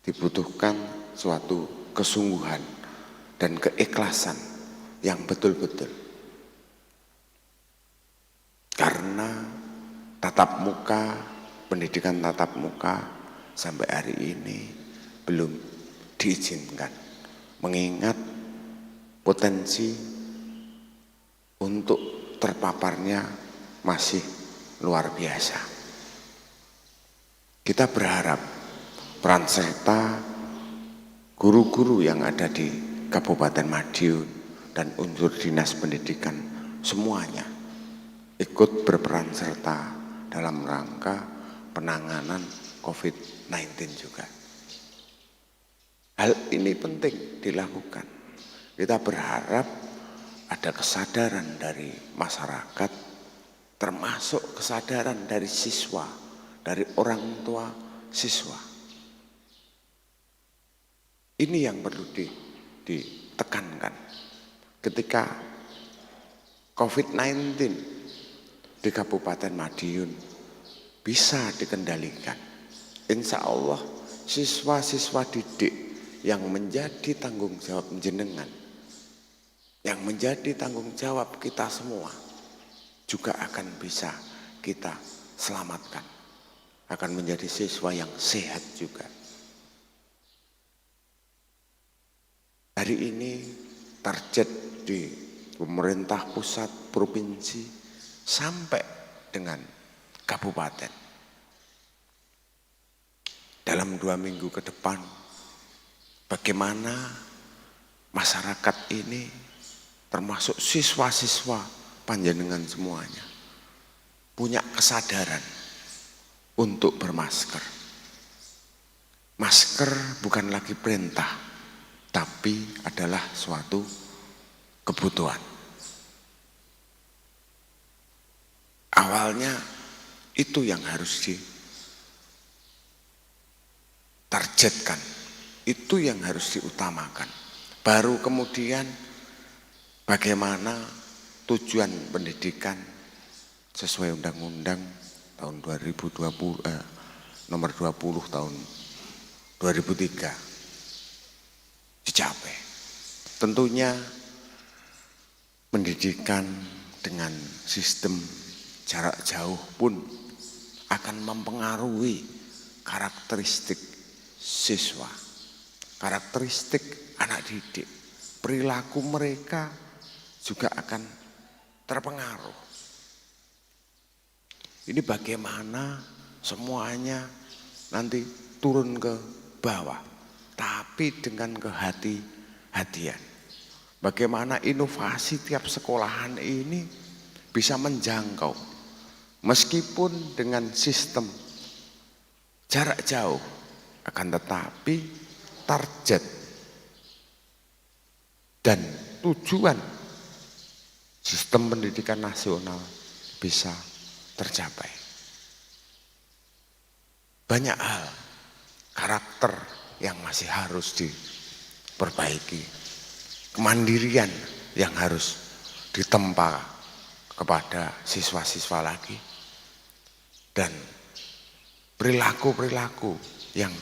dibutuhkan suatu kesungguhan dan keikhlasan yang betul-betul. Karena tatap muka, pendidikan tatap muka sampai hari ini belum diizinkan. Mengingat potensi untuk terpaparnya masih luar biasa. Kita berharap peran serta guru-guru yang ada di Kabupaten Madiun dan unsur dinas pendidikan semuanya ikut berperan serta dalam rangka penanganan COVID-19 juga. Hal ini penting dilakukan. Kita berharap ada kesadaran dari masyarakat, termasuk kesadaran dari siswa, dari orang tua siswa. Ini yang perlu ditekankan. Ketika COVID-19 di Kabupaten Madiun bisa dikendalikan, insya Allah siswa-siswa didik yang menjadi tanggung jawab jenengan, yang menjadi tanggung jawab kita semua juga akan bisa kita selamatkan. Akan menjadi siswa yang sehat juga. Hari ini target di pemerintah pusat, provinsi, sampai dengan kabupaten. Dalam 2 minggu ke depan, bagaimana masyarakat ini termasuk siswa-siswa panjenengan semuanya punya kesadaran untuk bermasker. Masker bukan lagi perintah, tapi adalah suatu kebutuhan. Awalnya itu yang harus ditargetkan, itu yang harus diutamakan. Baru kemudian bagaimana tujuan pendidikan sesuai Undang-Undang tahun 2020 nomor 20 tahun 2003 dicapai. Tentunya pendidikan dengan sistem jarak jauh pun akan mempengaruhi karakteristik siswa, karakteristik anak didik, perilaku mereka juga akan terpengaruh. Ini bagaimana semuanya nanti turun ke bawah, tapi dengan kehati-hatian. Bagaimana inovasi tiap sekolahan ini bisa menjangkau, meskipun dengan sistem jarak jauh, akan tetapi target dan tujuan sistem pendidikan nasional bisa tercapai. Banyak hal, karakter yang masih harus diperbaiki, kemandirian yang harus ditempa kepada siswa-siswa lagi, dan perilaku-perilaku yang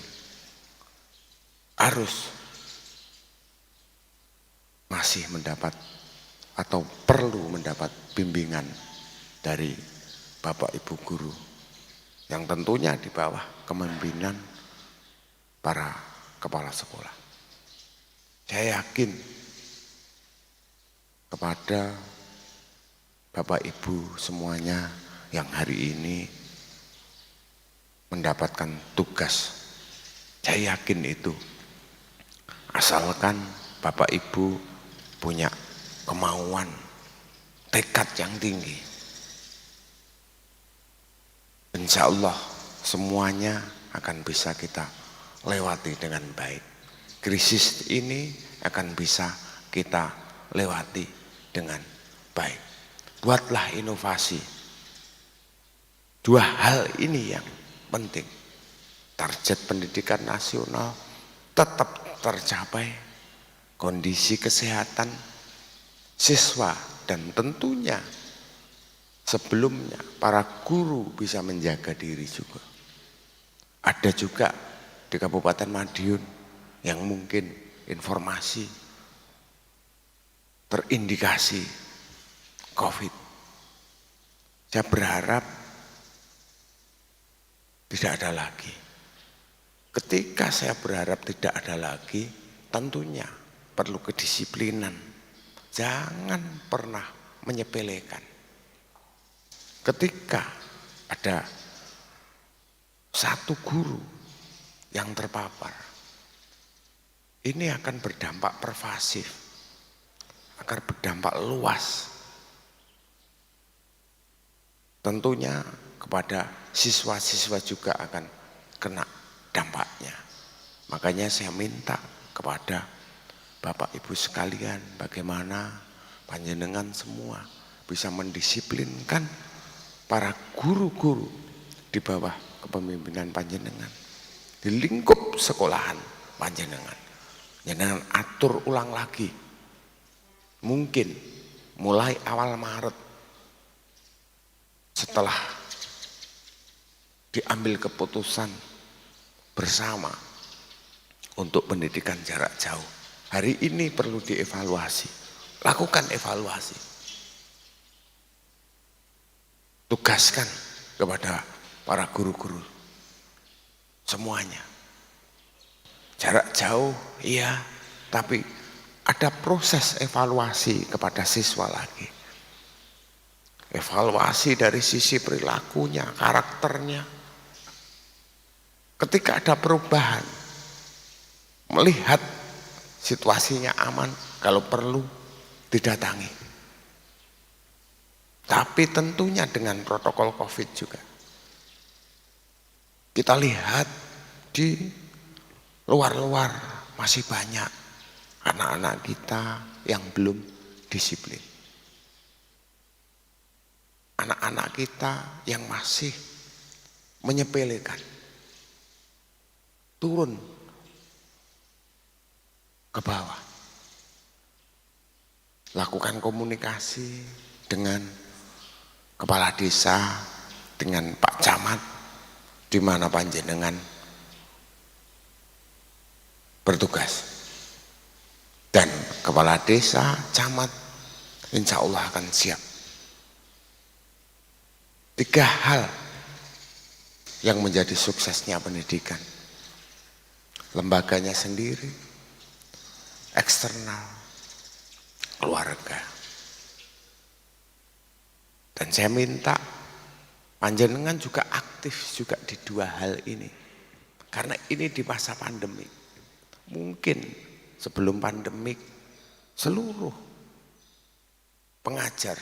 harus masih mendapat atau perlu mendapat bimbingan dari Bapak Ibu guru yang tentunya di bawah kepemimpinan para kepala sekolah. Saya yakin kepada Bapak Ibu semuanya yang hari ini mendapatkan tugas, saya yakin itu asalkan Bapak Ibu punya kemauan, tekad yang tinggi. Insya Allah semuanya akan bisa kita lewati dengan baik. Krisis ini akan bisa kita lewati dengan baik. Buatlah inovasi. Dua hal ini yang penting. Target pendidikan nasional tetap tercapai, kondisi kesehatan siswa dan tentunya sebelumnya para guru bisa menjaga diri juga. Ada juga di Kabupaten Madiun yang mungkin informasi terindikasi COVID. Saya berharap tidak ada lagi. Ketika saya berharap tidak ada lagi, tentunya perlu kedisiplinan. Jangan pernah menyepelekan. Ketika ada satu guru yang terpapar, ini akan berdampak pervasif, akan berdampak luas. Tentunya kepada siswa-siswa juga akan kena dampaknya. Makanya saya minta kepada Bapak Ibu sekalian, bagaimana panjenengan semua bisa mendisiplinkan para guru-guru di bawah kepemimpinan panjenengan, di lingkup sekolahan panjenengan. Jangan atur ulang lagi. Mungkin mulai awal Maret setelah diambil keputusan bersama untuk pendidikan jarak jauh. Hari ini perlu dievaluasi, lakukan evaluasi. Tugaskan kepada para guru-guru semuanya. Jarak jauh, iya, tapi ada proses evaluasi kepada siswa lagi. Evaluasi dari sisi perilakunya, karakternya. Ketika ada perubahan, melihat situasinya aman, kalau perlu didatangi. Tapi tentunya dengan protokol COVID juga. Kita lihat di luar-luar masih banyak anak-anak kita yang belum disiplin. Anak-anak kita yang masih menyepelekan. Turun ke bawah. lakukan komunikasi dengan kepala desa, dengan Pak Camat, di mana panjenengan bertugas. Dan kepala desa, camat, insya Allah akan siap. 3 hal yang menjadi suksesnya pendidikan. Lembaganya sendiri, eksternal, keluarga. Dan saya minta panjenengan juga aktif juga di 2 hal ini. Karena ini di masa pandemi. Mungkin sebelum pandemik seluruh pengajar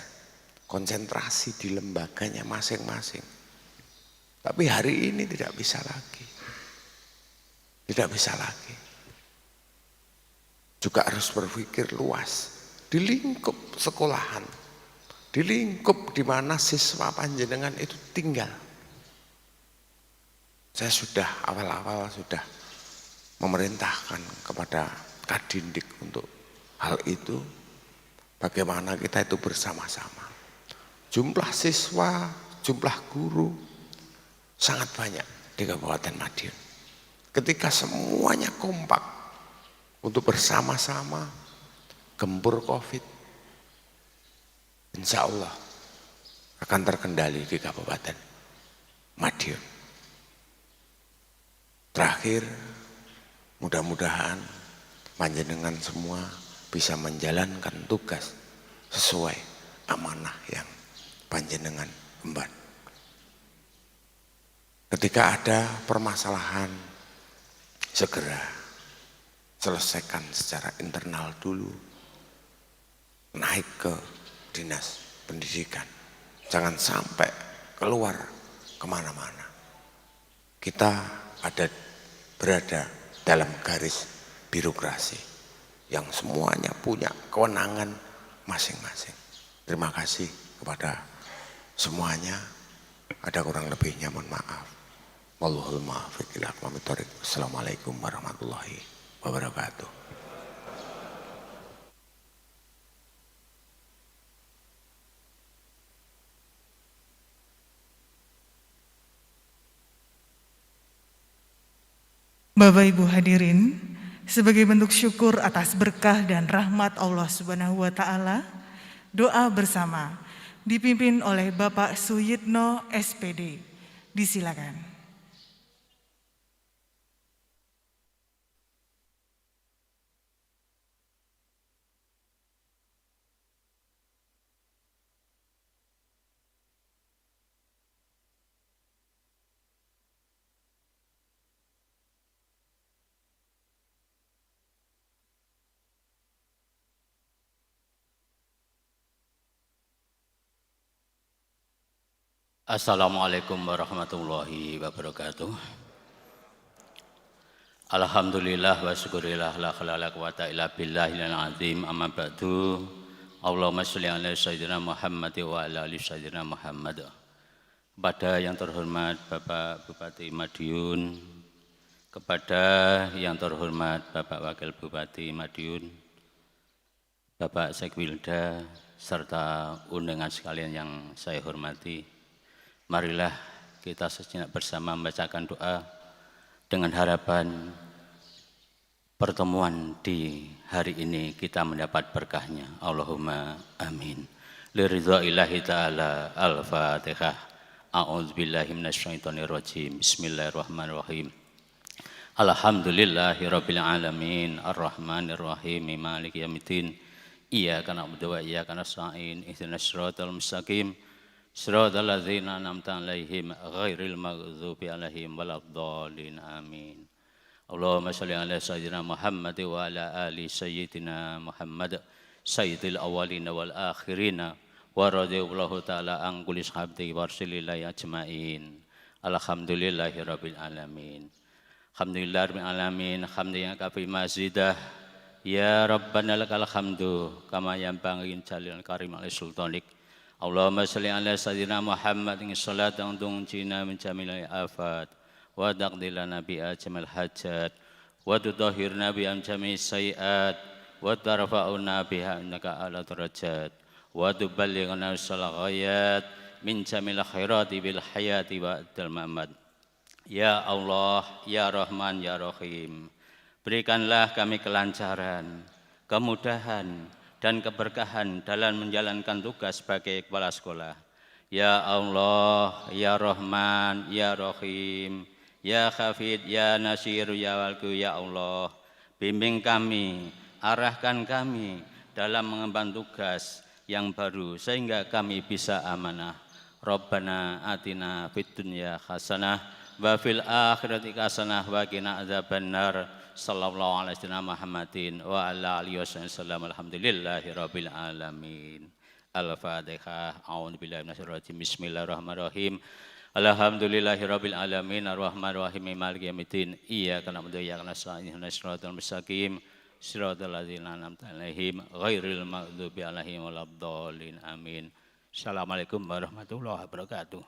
konsentrasi di lembaganya masing-masing. Tapi hari ini tidak bisa lagi. Tidak bisa lagi. Juga harus berpikir luas. Di lingkup sekolahan. Di lingkup di mana siswa panjenengan itu tinggal. Saya sudah awal-awal sudah memerintahkan kepada Kadindik untuk hal itu. Bagaimana kita itu bersama-sama. Jumlah siswa, jumlah guru sangat banyak di Kabupaten Madiun. Ketika semuanya kompak untuk bersama-sama gempur COVID, insya Allah akan terkendali di Kabupaten Madiun. Terakhir, mudah-mudahan panjenengan semua bisa menjalankan tugas sesuai amanah yang panjenengan emban. Ketika ada permasalahan, segera selesaikan secara internal dulu, naik ke dinas pendidikan, jangan sampai keluar kemana-mana. Kita berada dalam garis birokrasi yang semuanya punya kewenangan masing-masing. Terima kasih kepada semuanya. Ada kurang lebihnya mohon maaf. Wallahul muwaffiq ila aqwamit thoriq. Assalamualaikum warahmatullahi wabarakatuh. Bapak Ibu hadirin, sebagai bentuk syukur atas berkah dan rahmat Allah Subhanahu wa taala, doa bersama dipimpin oleh Bapak Suyitno SPD. Disilakan. Assalamualaikum warahmatullahi wabarakatuh. Alhamdulillah wa syukurillah la khalala quwata illa billahil azim amma ba'du. Allahumma sholli ala sayyidina Muhammad wa ala ali sayyidina Muhammad. Kepada yang terhormat Bapak Bupati Madiun, kepada yang terhormat Bapak Wakil Bupati Madiun, Bapak Sekwilda, serta undangan sekalian yang saya hormati. Marilah kita sejenak bersama membacakan doa dengan harapan pertemuan di hari ini kita mendapat berkahnya. Allahumma amin. Liridha'illahi ta'ala. Al-Fatihah. A'udzubillahi minasyaitonirrajim. Bismillahirrahmanirrahim. Alhamdulillahi rabbil alamin. Ar-Rahmanirrahim. Maliki yaumiddin. Iyyaka na'budu wa iyyaka nasta'in. Ihdinas siratal mustaqim. Shiratal ladzina an'amta 'alaihim ghairil maghdubi 'alaihim waladdallin. Amin. Allahumma shalli ala sayyidina Muhammad wa ala ali sayyidina Muhammad sayyidil awwalin wal akhirin wa radhiyallahu ta'ala an kulli sahabati wa rasulillahi ajmain. Alhamdulillahi rabbil alamin. Alhamdulillahi rabbil alamin. Hamdan kafi mazidah. Ya Rabbana lakal hamdu kama yanbaghi jalil karim al sultanik. Allahumma sholli ala sayyidina Muhammadin sholatan tunjina min jamil afat wa taqdilana bi ajmal hajat wa tudahhirna bi amjami sayiat wa tarfa'una biha innaka ala darajat wa tuballighuna salagayat min jamil khairati bil hayati wa dal mamat. Ya Allah, ya Rahman, ya Rahim, berikanlah kami kelancaran, kemudahan, dan keberkahan dalam menjalankan tugas sebagai kepala sekolah. Ya Allah, ya Rahman, ya Rahim, ya Hafid, ya Nasir, ya Walku, ya Allah, bimbing kami, arahkan kami dalam mengemban tugas yang baru sehingga kami bisa amanah. Rabbana atina fid dunya hasanah wa fil akhirati hasanah wa qina adzabannar. Sallallahu alaihi wasallam Muhammadin wa ala alihi wasallam. Alhamdulillahi rabbil alamin. Al-Fatihah. A'udzu billahi minasyaitonir rajim. Bismillahirrahmanirrahim. Alhamdulillahi rabbil alamin. Arrahmanir rahim. Maliki yaumiddin. Iyyaka na'budu wa iyyaka nasta'in. Ihdinas siratal mustaqim. Siratal ladzina an'amta 'alaihim ghairil maghdubi 'alaihim waladdallin. Amin. Assalamualaikum warahmatullahi wabarakatuh.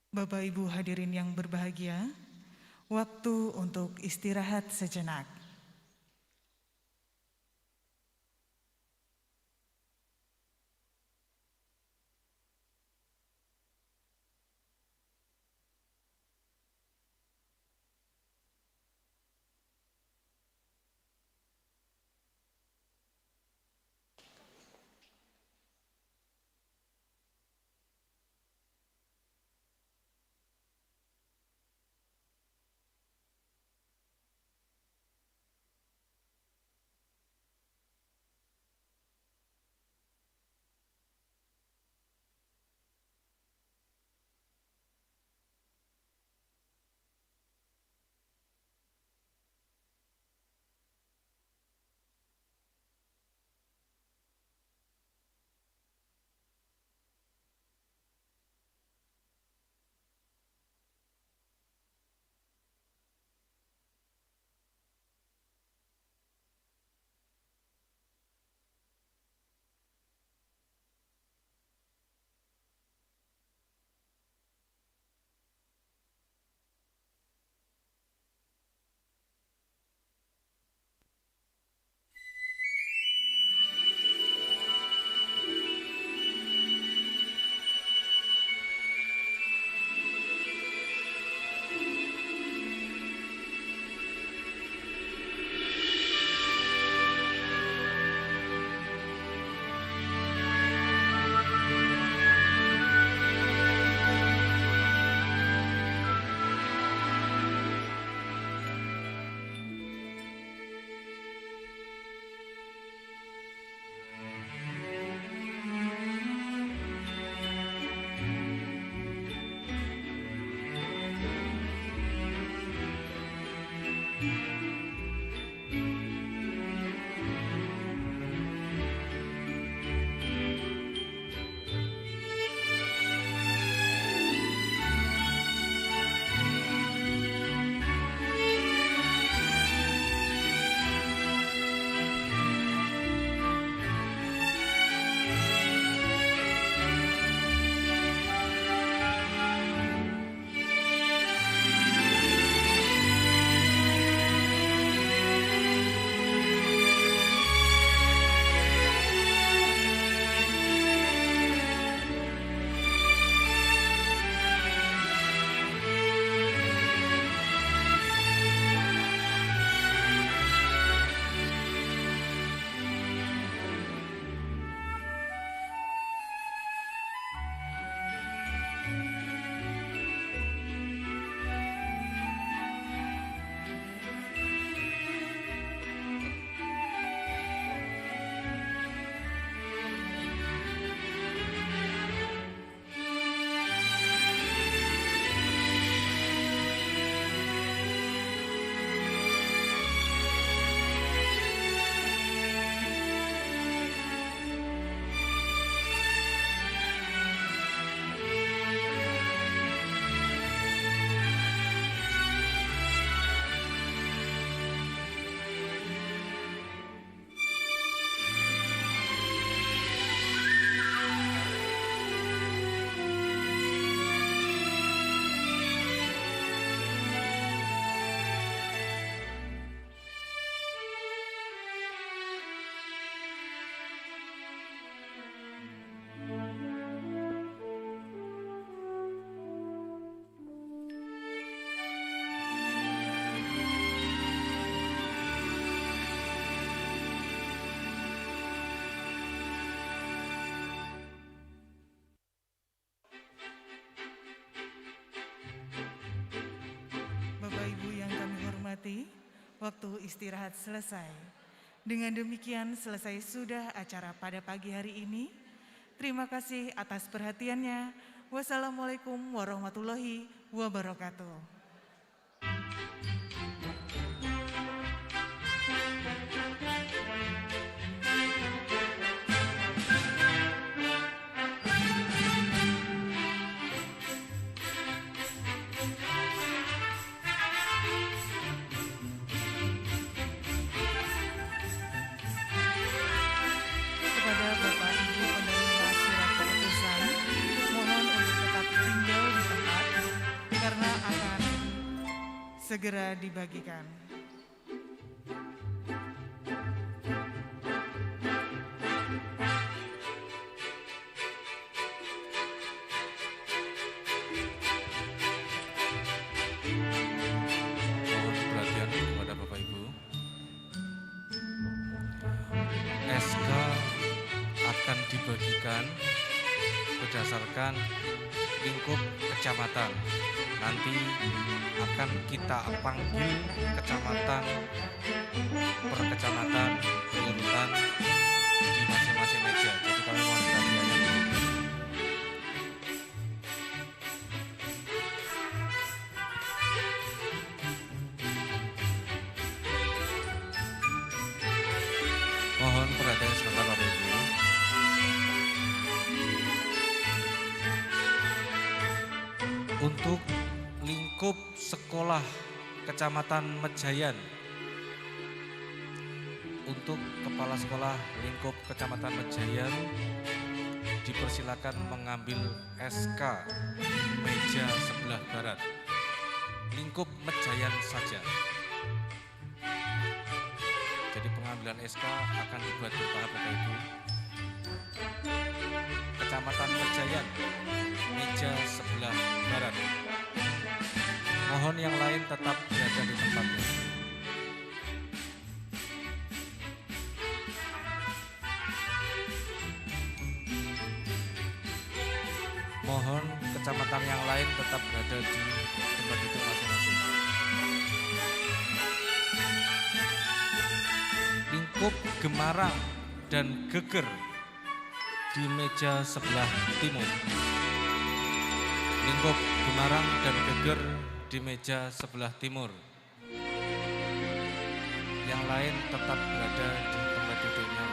Bapak Ibu hadirin yang berbahagia, waktu untuk istirahat sejenak. waktu istirahat selesai. Dengan demikian selesai sudah acara pada pagi hari ini. Terima kasih atas perhatiannya. Wassalamualaikum warahmatullahi wabarakatuh. Kepada Bapak Ibu penerima surat keputusan, mohon untuk tetap tinggal di tempat karena akan segera dibagikan. Mohon perhatian kepada Bapak Ibu. SK akan dibagikan berdasarkan lingkup kecamatan. Nanti akan kita panggil kecamatan per kecamatan berurutan di masing-masing meja. Jadi kami mohon perhatiannya. Mohon perhatian sebentar Bapak Ibu. Untuk lingkup sekolah Kecamatan Mejayan, untuk kepala sekolah lingkup Kecamatan Mejayan dipersilakan mengambil SK meja sebelah barat. Lingkup Mejayan saja. Jadi pengambilan SK akan dibuat bertahap Bapak Ibu. Kecamatan Mejayan, meja sebelah barat. Mohon yang lain tetap berada di tempatnya. Mohon kecamatan yang lain tetap berada di tempat duduk masing-masing. Lingkup Gemarang dan Geger di meja sebelah timur. Lingkup Gemarang dan Geger di meja sebelah timur. Yang lain tetap berada di tempat duduknya.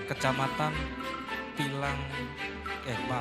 Kecamatan Pilang